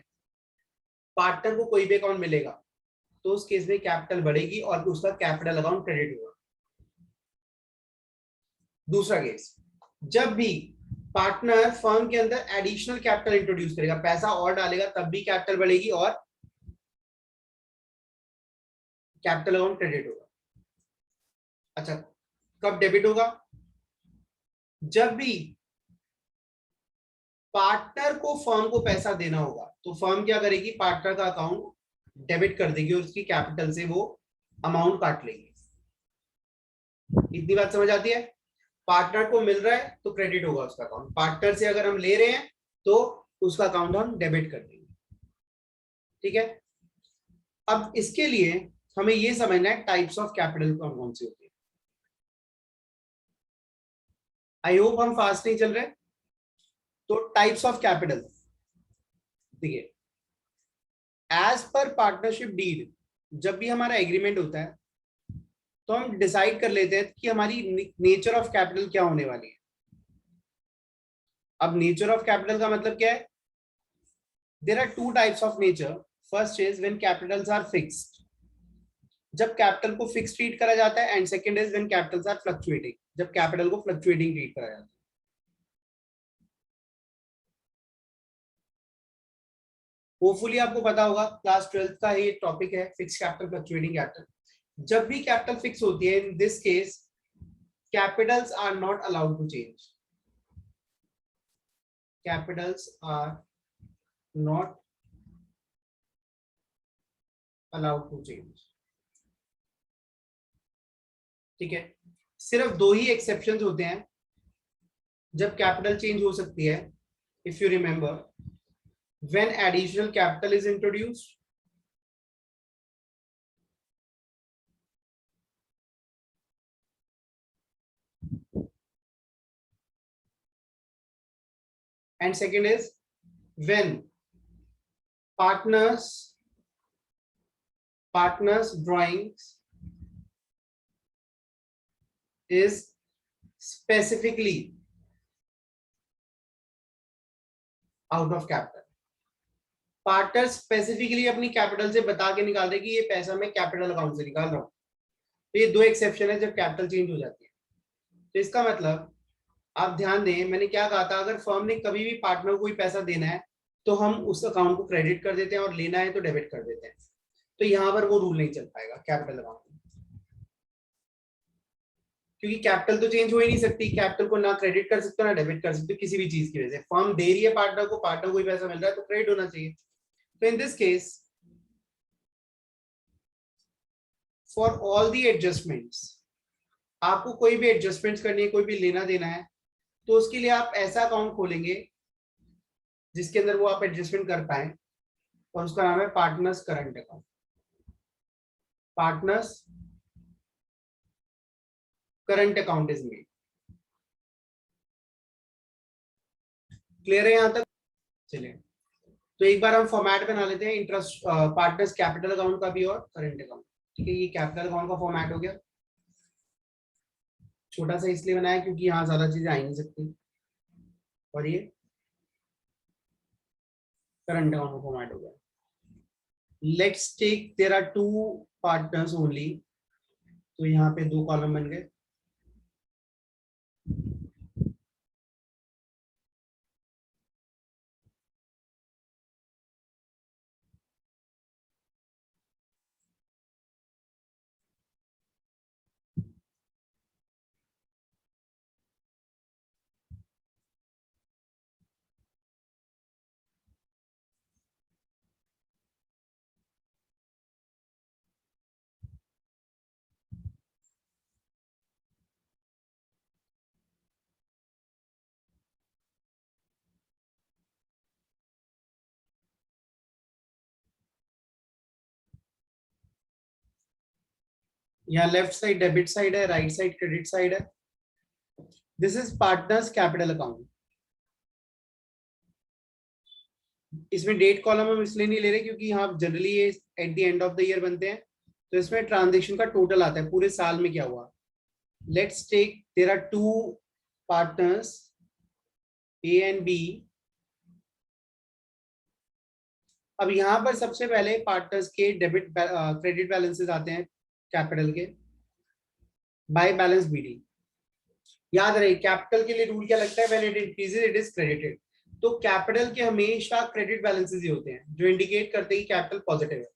पार्टनर को कोई भी अकाउंट मिलेगा, तो उस केस में कैपिटल बढ़ेगी और उसका कैपिटल अकाउंट क्रेडिट होगा। दूसरा केस, जब भी पार्टनर फर्म के अंदर एडिशनल कैपिटल इंट्रोड्यूस करेगा, पैसा और डालेगा, तब भी कैपिटल बढ़ेगी और कैपिटल अकाउंट क्रेडिट होगा। अच्छा, कब डेबिट होगा? जब भी पार्टनर को फर्म को पैसा देना होगा तो फर्म क्या करेगी? पार्टनर का अकाउंट डेबिट कर देगी और उसकी कैपिटल से वो अमाउंट काट लेगी। इतनी बात समझ आती है? पार्टनर को मिल रहा है तो क्रेडिट होगा उसका अकाउंट, पार्टनर से अगर हम ले रहे हैं तो उसका अकाउंट हम डेबिट कर देंगे। ठीक है, अब इसके लिए हमें ये समझना है टाइप्स ऑफ कैपिटल कौन कौन सी होती है। आई होप हम फास्ट नहीं चल रहे। तो टाइप्स ऑफ कैपिटल देखिए, एज पर पार्टनरशिप डीड, जब भी हमारा एग्रीमेंट होता है तो हम डिसाइड कर लेते हैं कि हमारी नेचर ऑफ कैपिटल क्या होने वाली है। अब नेचर ऑफ कैपिटल का मतलब क्या है? There are two types of nature. First is when capitals are fixed, जब कैपिटल को फिक्स ट्रीट करा जाता है, and second is when capitals are fluctuating, जब कैपिटल को फ्लक्चुएटिंग ट्रीट करा जाता है। होपफुली आपको पता होगा, क्लास 12th का ये टॉपिक है, फिक्स कैपिटल फ्लक्चुएटिंग कैपिटल। जब भी कैपिटल फिक्स होती है, in this case capitals are not allowed to change, capitals are not allowed to change. ठीक है, सिर्फ दो ही एक्सेप्शंस होते हैं जब कैपिटल चेंज हो सकती है। If you remember, when additional capital is introduced, and second is when partners drawings is specifically out of capital। Partner specifically अपनी कैपिटल से बता के निकाल रहे कि ये पैसा मैं कैपिटल अकाउंट से निकाल रहा हूं। तो ये दो एक्सेप्शन है जब कैपिटल चेंज हो जाती है। तो इसका मतलब आप ध्यान दें, मैंने क्या कहा था, अगर फर्म ने कभी भी पार्टनर को कोई पैसा देना है तो हम उस अकाउंट को क्रेडिट कर देते हैं और लेना है तो डेबिट कर देते हैं। तो यहां पर वो रूल नहीं चल पाएगा कैपिटल अकाउंट में, क्योंकि कैपिटल तो चेंज हो ही नहीं सकती। कैपिटल को ना क्रेडिट कर सकते हो ना डेबिट कर सकते हो किसी भी चीज की वजह से। फर्म दे रही है पार्टनर को, पार्टनर को कोई पैसा मिल रहा है तो क्रेडिट होना चाहिए। तो in this case for all the adjustments, आपको कोई भी एडजस्टमेंट्स करनी है, कोई भी लेना देना है, तो उसके लिए आप ऐसा अकाउंट खोलेंगे जिसके अंदर वो आप एडजस्टमेंट कर पाए, और उसका नाम है partners current account. Partners current account is made. Clear है यहां तक? चलिए, तो एक बार हम फॉर्मेट बना लेते हैं इंटरेस्ट पार्टनर्स कैपिटल अकाउंट का भी और करंट अकाउंट। ठीक है, ये कैपिटल अकाउंट का फॉर्मेट हो गया। छोटा सा इसलिए बनाया क्योंकि यहाँ ज्यादा चीजें आ ही नहीं सकती। और ये करंट अकाउंट का फॉर्मेट हो गया। Let's take there are two partners only, तो यहाँ पे दो कॉलम बन गए। यहाँ लेफ्ट साइड डेबिट साइड है, राइट साइड क्रेडिट साइड है. This is partners capital account. इसमें डेट कॉलम हम इसलिए नहीं ले रहे क्योंकि यहाँ जनरली ये at the end of the year बनते हैं, तो इसमें ट्रांजेक्शन का टोटल आता है पूरे साल में क्या हुआ. Let's take there are two partners A and B. अब यहाँ पर सबसे पहले पार्टनर्स के डेबिट क्रेडिट बैलेंसेस आते हैं कैपिटल के बाय बैलेंस बीडी. याद रहे कैपिटल के लिए रूल क्या लगता है, when it increases it is credited. तो कैपिटल के हमेशा क्रेडिट बैलेंसेस ही होते हैं जो इंडिकेट करते हैं कि कैपिटल पॉजिटिव है.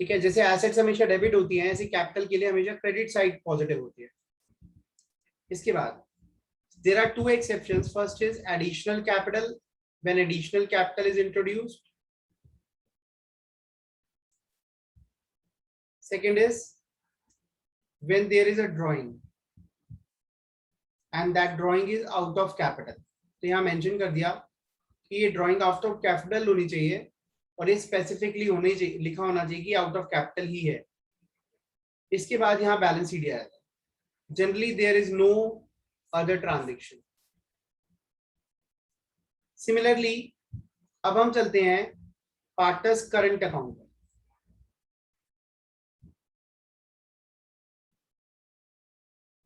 ठीक है, जैसे एसेट्स हमेशा डेबिट होती हैं, ऐसे कैपिटल के लिए हमेशा क्रेडिट साइड पॉजिटिव होती है. इसके बाद there are two exceptions. First is additional capital, when additional capital is introduced. Second is when there is a drawing and that drawing is out of capital. तो यहाँ मेंशन कर दिया कि ये ड्राइंग आउट ऑफ कैपिटल होनी चाहिए और ये स्पेसिफिकली होनी चाहिए, लिखा होना चाहिए कि आउट ऑफ कैपिटल ही है. इसके बाद यहाँ बैलेंस शीट आया था. Generally there is no other transaction. Similarly अब हम चलते हैं पार्टनर्स करंट अकाउंट पर.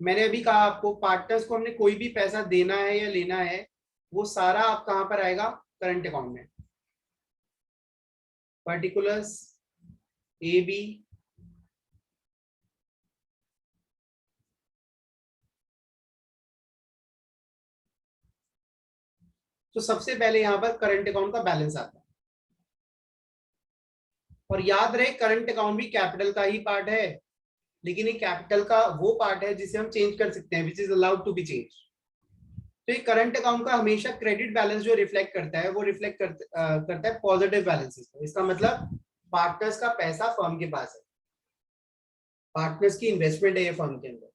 मैंने अभी कहा आपको पार्टनर्स को हमने कोई भी पैसा देना है या लेना है वो सारा आप कहां पर आएगा, करंट अकाउंट में. पर्टिकुलर्स ए बी, तो सबसे पहले यहां पर करंट अकाउंट का बैलेंस आता है. और याद रहे करंट अकाउंट भी कैपिटल का ही पार्ट है, लेकिन ये कैपिटल का वो पार्ट है जिसे हम चेंज कर सकते हैं, which is allowed to be change. तो ये करंट अकाउंट का हमेशा क्रेडिट बैलेंस जो रिफ्लेक्ट करता है वो रिफ्लेक्ट करता है पॉजिटिव बैलेंसेस को. इसका मतलब पार्टनर्स का पैसा फर्म के पास है, पार्टनर्स की इन्वेस्टमेंट है ये फर्म के अंदर.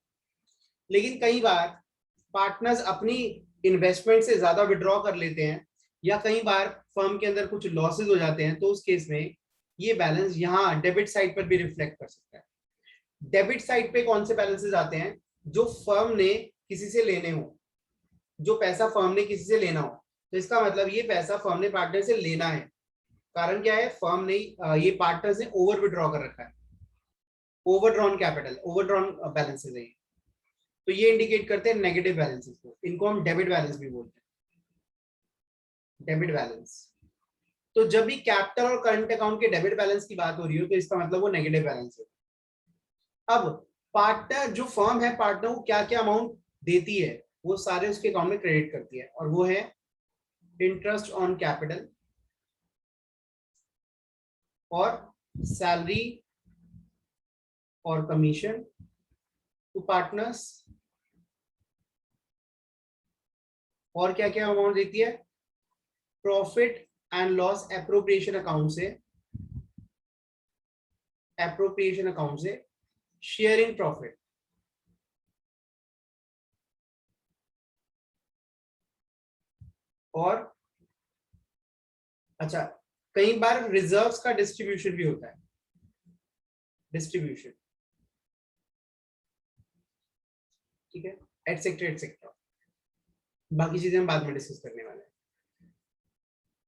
लेकिन कई बार पार्टनर्स अपनी इन्वेस्टमेंट से ज्यादा विड्रॉ कर लेते हैं या कई बार फर्म के अंदर कुछ लॉसेज हो जाते हैं, तो उस केस में ये बैलेंस यहाँ डेबिट साइड पर भी रिफ्लेक्ट कर सकता है. डेबिट साइड पे कौन से बैलेंसेस आते हैं, जो फर्म ने किसी से लेने हो, जो पैसा फर्म ने किसी से लेना हो. तो इसका मतलब ये पैसा फर्म ने पार्टनर से लेना है. कारण क्या है, फर्म ने ये पार्टनर्स ने ओवर विड्रॉ कर रखा है, ओवरड्रॉन कैपिटल, ओवरड्रॉन बैलेंसेस है. तो ये इंडिकेट करते हैं नेगेटिव बैलेंसेस को. इनको हम डेबिट बैलेंस भी बोलते हैं, डेबिट बैलेंस. तो जब भी कैपिटल और करंट अकाउंट के डेबिट बैलेंस की बात हो रही हो तो इसका मतलब वो नेगेटिव बैलेंस है. अब पार्टनर जो फर्म है, पार्टनर को क्या क्या अमाउंट देती है वो सारे उसके अकाउंट में क्रेडिट करती है, और वो है इंटरेस्ट ऑन कैपिटल और सैलरी और कमीशन टू पार्टनर्स. और क्या क्या अमाउंट देती है, profit and loss appropriation account से, एप्रोप्रिएशन अकाउंट से शेयर इन प्रॉफिट. और अच्छा, कई बार रिजर्व्स का डिस्ट्रीब्यूशन भी होता है, डिस्ट्रीब्यूशन. ठीक है, एटसेट्रा एटसेट्रा. बाकी चीजें हम बाद में डिस्कस करने वाले हैं.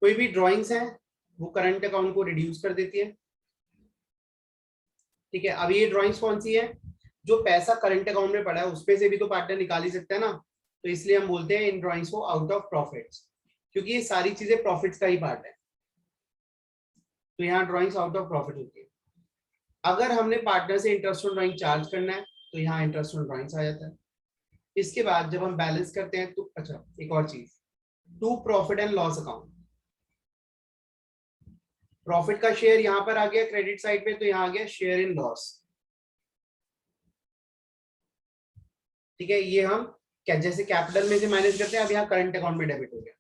कोई भी ड्राइंग्स हैं वो करंट अकाउंट को रिड्यूस कर देती है. ठीक है, अब ये ड्राइंग्स कौन सी है, जो पैसा करंट अकाउंट में पड़ा है उसपे से भी तो पार्टनर निकाल ही सकता है ना. तो इसलिए हम बोलते हैं इन ड्राइंग्स को आउट ऑफ प्रॉफिट्स, क्योंकि ये सारी चीजें प्रॉफिट्स का ही पार्ट है. तो यहाँ ड्राइंग्स आउट ऑफ प्रॉफिट होती है. अगर हमने पार्टनर से इंटरेस्ट ऑन ड्राइंग चार्ज करना है तो यहाँ इंटरेस्ट ऑन ड्राइंग्स आ जाता है. इसके बाद जब हम बैलेंस करते हैं तो अच्छा एक और चीज, to profit and loss account. Profit का शेयर यहां पर आ गया क्रेडिट साइड पे, तो यहाँ आ गया शेयर इन लॉस. ठीक है, ये हम जैसे कैपिटल में से माइनस करते हैं, अब यहाँ करंट अकाउंट में डेबिट हो गया.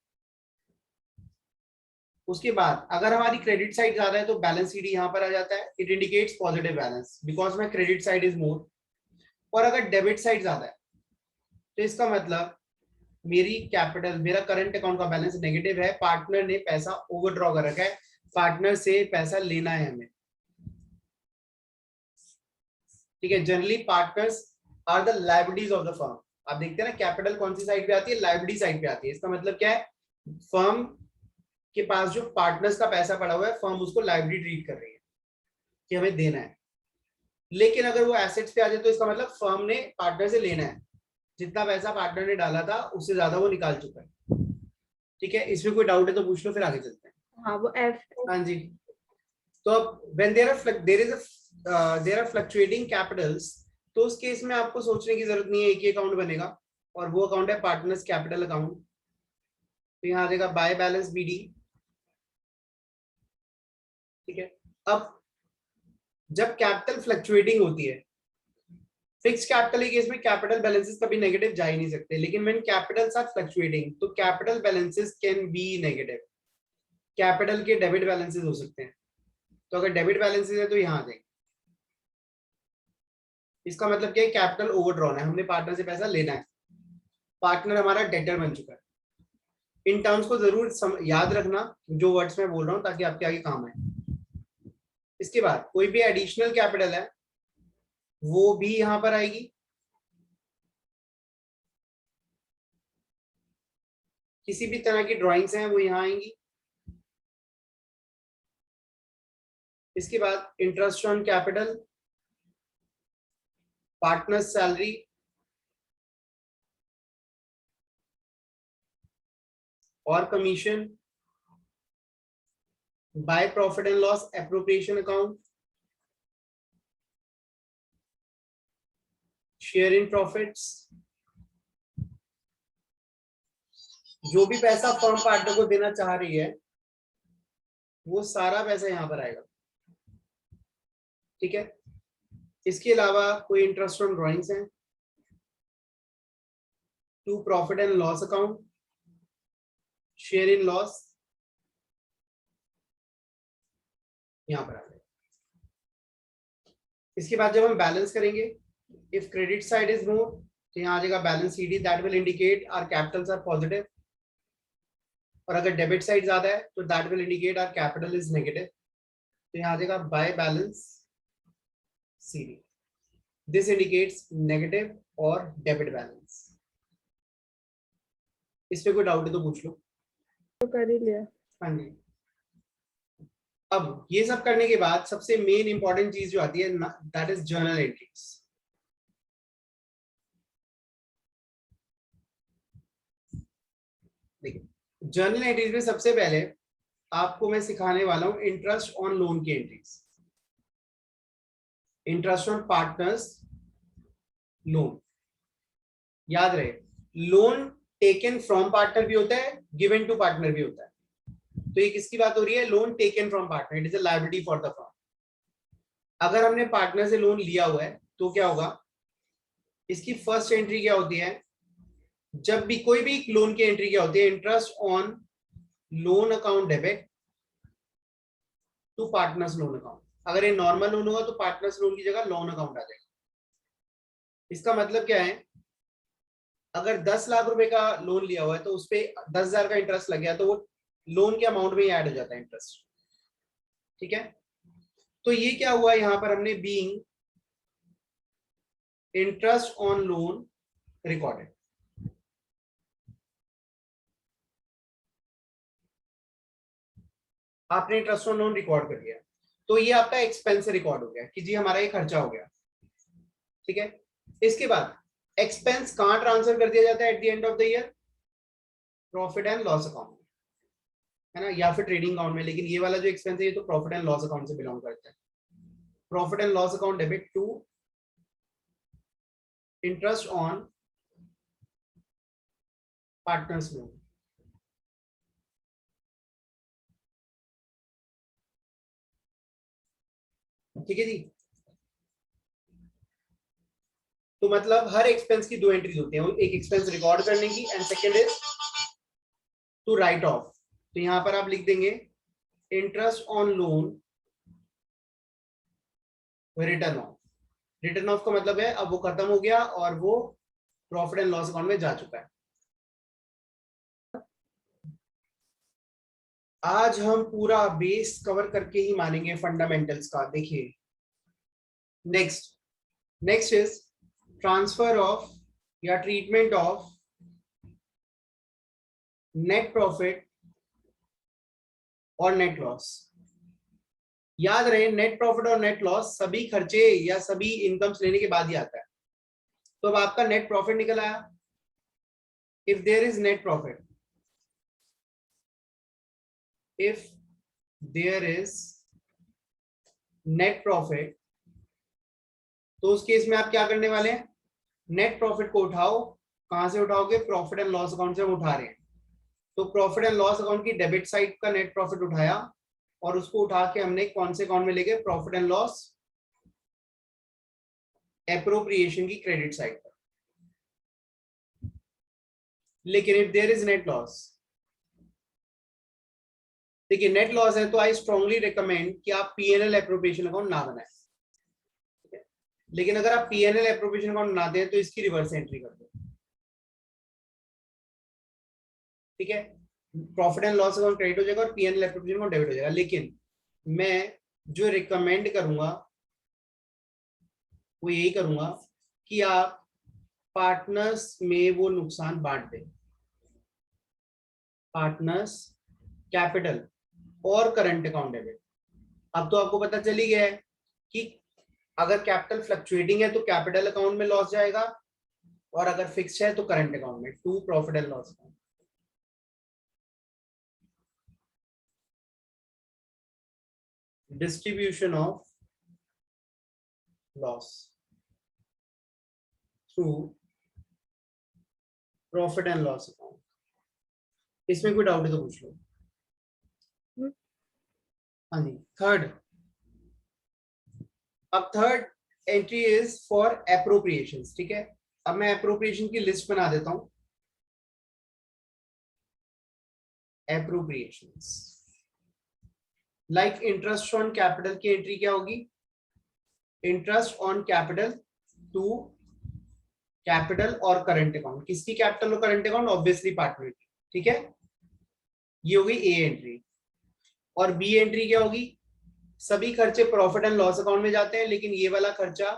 उसके बाद अगर हमारी क्रेडिट साइड ज्यादा है तो बैलेंस शीट यहाँ पर आ जाता है. It indicates positive balance because my credit side is मोर. और अगर डेबिट साइड ज्यादा है तो इसका मतलब मेरी कैपिटल, मेरा करंट अकाउंट का बैलेंस नेगेटिव है, पार्टनर ने पैसा ओवरड्रॉ कर रखा है, पार्टनर से पैसा लेना है हमें. ठीक है, generally partners are the liabilities of the firm. आप देखते हैं ना कैपिटल कौन सी साइड पे आती है, लायबिलिटी साइड पे आती है। इसका मतलब क्या है, फर्म के पास जो पार्टनर्स का पैसा पड़ा हुआ है, फर्म उसको लायबिलिटी ट्रीट कर रही है कि हमें देना है। लेकिन अगर वो एसेट्स पे आ जाए तो इसका मतलब फर्म ने पार्टनर से लेना है, जितना पैसा पार्टनर ने डाला था उससे ज्यादा वो निकाल चुका है। ठीक है, इसमें कोई डाउट है तो पूछ लो, फिर आगे चलते हैं। हाँ वो एफ। हाँ जी, तो अब when there are fluctuating capitals, तो उस केस में आपको सोचने की जरूरत नहीं है, एक ही अकाउंट बनेगा और वो अकाउंट है पार्टनर्स कैपिटल अकाउंट। तो यहाँ आ जाएगा बाय बैलेंस बीडी। ठीक है, अब जब कैपिटल फ्लक्चुएटिंग होती है, फिक्स कैपिटल के केस में कैपिटल बैलेंसेस कभी नेगेटिव जा ही नहीं सकते, लेकिन व्हेन कैपिटल्स आर फ्लक्चुएटिंग तो capital balances can be negative. Capital के डेबिट बैलेंसेस हो सकते हैं, तो अगर डेबिट बैलेंसेस है तो यहाँ आ जाएंगे। इसका मतलब क्या है, कैपिटल ओवरड्रॉन है, हमने पार्टनर से पैसा लेना है, पार्टनर हमारा डेटर बन चुका है। इन टर्म्स को जरूर याद रखना जो वर्ड्स मैं बोल रहा हूँ, ताकि आपके आगे काम आए। इसके बाद कोई भी एडिशनल कैपिटल है वो भी यहां पर आएगी। किसी भी तरह की ड्राइंग्स हैं वो यहां आएंगी। इसके बाद interest on capital, partners salary, और commission, by profit and loss appropriation account, share in profits. जो भी पैसा फर्म पार्टनर को देना चाह रही है वो सारा पैसा यहां पर आएगा। ठीक है, इसके अलावा कोई इंटरेस्ट ऑन ड्राइंग्स हैं, to profit and loss account, share in loss, यहां पर आ जाएगा। इसके बाद जब हम बैलेंस करेंगे, if credit side is more तो यहाँ आ जाएगा balance CD, that will indicate our capitals are positive. और अगर डेबिट साइड ज्यादा है तो that will indicate our capital is negative. तो यहाँ आ जाएगा by balance CD, this indicates negative और डेबिट बैलेंस। इसमें कोई डाउट है तो पूछ लो। तो कर ही लिया। हाँ जी, अब ये सब करने के बाद सबसे मेन इंपॉर्टेंट चीज जो आती है दैट इज जर्नल एंट्रीज। देखिए, जर्नल एंट्रीज में सबसे पहले आपको मैं सिखाने वाला हूं इंटरेस्ट ऑन लोन की entries. Interest on partners loan, याद रहे, लोन टेकन फ्रॉम पार्टनर भी होता है, गिवन टू पार्टनर भी होता है। तो ये किसकी बात हो रही है, loan taken from partner, it is a liability for the firm. अगर हमने पार्टनर से लोन लिया हुआ है तो क्या होगा, इसकी फर्स्ट एंट्री क्या होती है, जब भी कोई भी लोन की एंट्री क्या होती है, interest on loan account debit to partners loan account. अगर ये नॉर्मल लोन होगा तो पार्टनर्स लोन की जगह लोन अकाउंट आ जाएगा। इसका मतलब क्या है, अगर 10 लाख रुपए का लोन लिया हुआ है तो उस पर 10,000 का इंटरेस्ट लग गया तो वो लोन के अमाउंट में ही ऐड हो जाता है इंटरेस्ट। ठीक है, तो ये क्या हुआ, यहां पर हमने being interest on loan recorded. आपने इंटरेस्ट ऑन लोन रिकॉर्ड कर लिया तो ये आपका एक्सपेंस रिकॉर्ड हो गया कि जी हमारा ये खर्चा हो गया। ठीक है, इसके बाद एक्सपेंस कहां ट्रांसफर कर दिया जाता है eight the end of the year, profit and loss account, है ना, या फिर ट्रेडिंग अकाउंट में। लेकिन ये वाला जो एक्सपेंस है ये तो प्रॉफिट एंड लॉस अकाउंट से बिलोंग करता है। Profit and loss account debit to interest on partners loan. ठीक है जी, तो मतलब हर एक्सपेंस की दो एंट्रीज होती हैं, एक एक्सपेंस रिकॉर्ड करने की and second is to write off. तो यहां पर आप लिख देंगे interest on loan written off. Written off का मतलब है अब वो खत्म हो गया और वो प्रॉफिट एंड लॉस अकाउंट में जा चुका है। आज हम पूरा बेस कवर करके ही मानेंगे फंडामेंटल्स का। देखिए next, next is transfer of या ट्रीटमेंट ऑफ नेट प्रॉफिट और नेट लॉस। याद रहे नेट प्रॉफिट और नेट लॉस सभी खर्चे या सभी इनकम्स लेने के बाद ही आता है। तो अब आपका नेट प्रॉफिट निकल आया। If there is net profit, if there is net profit, तो उस केस में आप क्या करने वाले हैं, नेट प्रॉफिट को उठाओ। कहां से उठाओगे, प्रॉफिट एंड लॉस अकाउंट से हम उठा रहे हैं। तो प्रॉफिट एंड लॉस अकाउंट की डेबिट साइड का नेट प्रॉफिट उठाया और उसको उठा के हमने कौन से अकाउंट में ले गए, प्रॉफिट एंड लॉस एप्रोप्रिएशन की क्रेडिट साइड पर। लेकिन if there is net loss, देखिए नेट लॉस है तो आई स्ट्रांगली रिकमेंड कि आप पीएनएल एप्रोप्रिएशन अकाउंट ना बनाएं। लेकिन अगर आप पीएनएल एप्रोप्रिएशन अकाउंट बनाते हैं तो इसकी रिवर्स एंट्री कर दो, ठीक है। Profit and loss account credit हो जाएगा और पीएनएल एप्रोप्रिएशन अकाउंट डेबिट हो जाएगा। लेकिन मैं जो रिकमेंड करूंगा वो यही करूंगा कि आप पार्टनर्स में वो नुकसान बांट दें। पार्टनर्स, कैपिटल और करंट अकाउंट डेबिट। अब तो आपको पता चली गया है कि अगर कैपिटल फ्लक्चुएटिंग है तो कैपिटल अकाउंट में लॉस जाएगा और अगर फिक्स्ड है तो करंट अकाउंट में, to profit and loss account. Distribution of loss through profit and loss account. इसमें कोई डाउट है तो पूछ लो। हाँ जी, थर्ड। अब third entry is for appropriations, ठीक है। अब मैं एप्रोप्रिएशन की लिस्ट बना देता हूं। Appropriations like interest on capital की एंट्री क्या होगी, interest on capital to capital और करंट अकाउंट। किसकी कैपिटल और करंट अकाउंट, ऑब्वियसली पार्टनर की, ठीक है। ये होगी ए एंट्री। और बी एंट्री क्या होगी, सभी खर्चे प्रॉफिट एंड लॉस अकाउंट में जाते हैं, लेकिन ये वाला खर्चा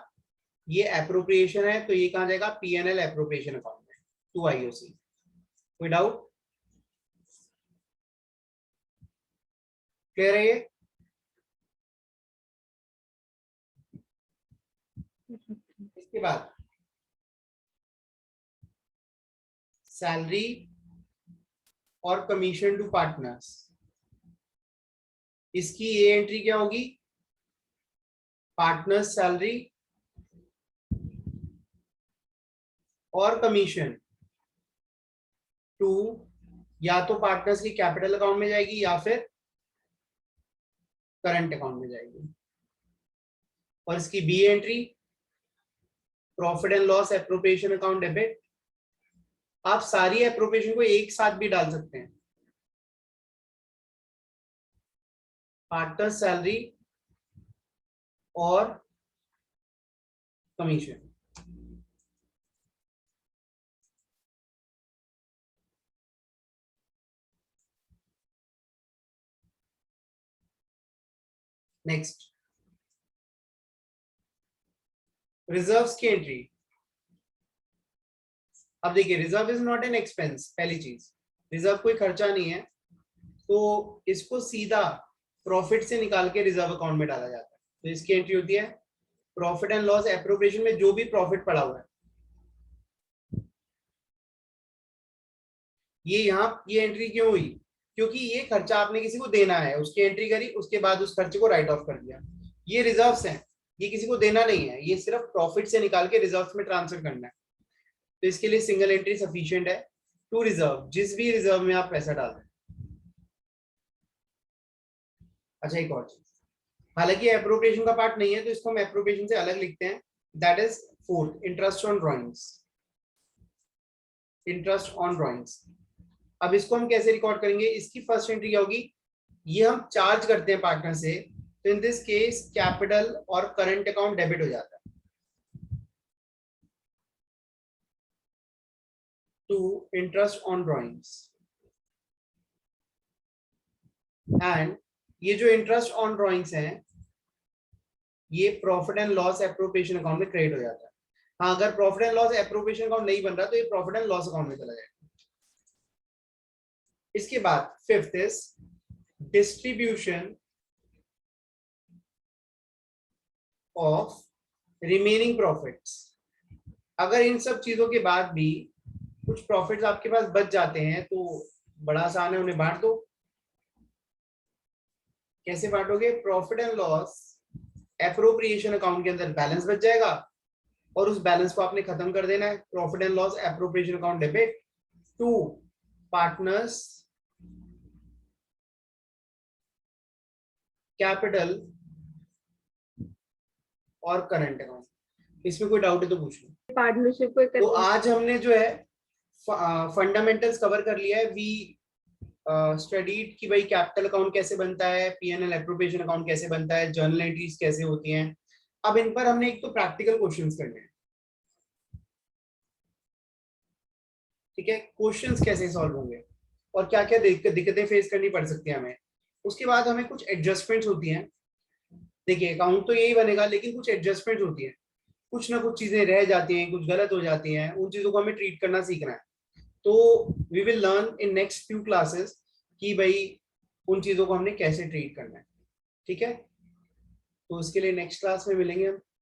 ये एप्रोप्रिएशन है तो ये कहां जाएगा, पीएनएल एप्रोप्रिएशन अकाउंट में, टू आईओसी। कोई डाउट, क्लियर है ये। इसके बाद सैलरी और कमीशन टू पार्टनर्स, इसकी ये एंट्री क्या होगी, पार्टनर्स सैलरी और कमीशन टू, या तो पार्टनर्स की कैपिटल अकाउंट में जाएगी या फिर करंट अकाउंट में जाएगी। और इसकी B entry profit and loss appropriation account debit. आप सारी एप्रोप्रिएशन को एक साथ भी डाल सकते हैं, पार्टनर्स सैलरी और कमीशन। नेक्स्ट, रिजर्व्स की एंट्री। अब देखिए reserve is not an expense, पहली चीज रिजर्व कोई खर्चा नहीं है, तो इसको सीधा प्रॉफिट से निकाल के रिजर्व अकाउंट में डाला जाता है। तो इसकी एंट्री होती है प्रॉफिट एंड लॉस एप्रोप्रिएशन में जो भी प्रॉफिट पड़ा हुआ है, ये यहाँ ये एंट्री क्यों हुई, क्योंकि ये खर्चा आपने किसी को देना है, उसकी एंट्री करी, उसके बाद उस खर्चे को राइट ऑफ कर दिया। ये रिजर्व्स हैं, ये किसी को देना नहीं है, ये सिर्फ प्रॉफिट से निकाल के रिजर्व्स में ट्रांसफर करना है। तो इसके लिए सिंगल एंट्री सफिशिएंट है टू रिजर्व, जिस भी रिजर्व में आप पैसा डाल दें। अच्छा एक और चीज, हालांकि एप्रोप्रिएशन का पार्ट नहीं है तो इसको हम एप्रोप्रिएशन से अलग लिखते हैं, that is fourth, interest on drawings. Interest on drawings, अब इसको हम कैसे रिकॉर्ड करेंगे, इसकी फर्स्ट एंट्री क्या होगी, ये हम चार्ज करते हैं पार्टनर से, तो इन दिस केस कैपिटल और करंट अकाउंट डेबिट हो जाता है to interest on drawings. And ये जो इंटरेस्ट ऑन ड्रॉइंग्स हैं ये profit and loss appropriation account में क्रेडिट हो जाता है। हाँ, अगर profit and loss appropriation account नहीं बन रहा तो ये प्रॉफिट एंड लॉस अकाउंट में चला जाएगा। इसके बाद fifth is distribution of remaining profits. अगर इन सब चीजों के बाद भी कुछ प्रॉफिट्स आपके पास बच जाते हैं तो बड़ा आसान है, उन्हें बांट दो। कैसे बांटोगे? Profit and loss appropriation account के अंदर बैलेंस बच जाएगा और उस बैलेंस को आपने खत्म कर देना है। Profit and loss appropriation account debit to partners capital और करंट अकाउंट। इसमें कोई डाउट है तो पूछ लो। पार्टनरशिप को तो आज हमने जो है फंडामेंटल्स कवर कर लिया है। वी स्टडीड कि भाई कैपिटल अकाउंट कैसे बनता है, पीएनएल एप्रोप्रिएशन अकाउंट कैसे बनता है, जर्नल एंट्रीज कैसे होती हैं। अब इन पर हमने एक तो प्रैक्टिकल क्वेश्चंस करने हैं, ठीक है। क्वेश्चंस कैसे सॉल्व होंगे और क्या क्या दिक्कतें फेस करनी पड़ सकती है हमें। उसके बाद हमें कुछ एडजस्टमेंट्स होती हैं। देखिए अकाउंट तो यही बनेगा लेकिन कुछ एडजस्टमेंट्स होती है, कुछ ना कुछ चीजें रह जाती हैं, कुछ गलत हो जाती हैं, उन चीजों को हमें ट्रीट करना सीखना है। तो we will learn in next few classes कि भाई उन चीजों को हमने कैसे ट्रीट करना है, ठीक है। तो उसके लिए नेक्स्ट क्लास में मिलेंगे हम।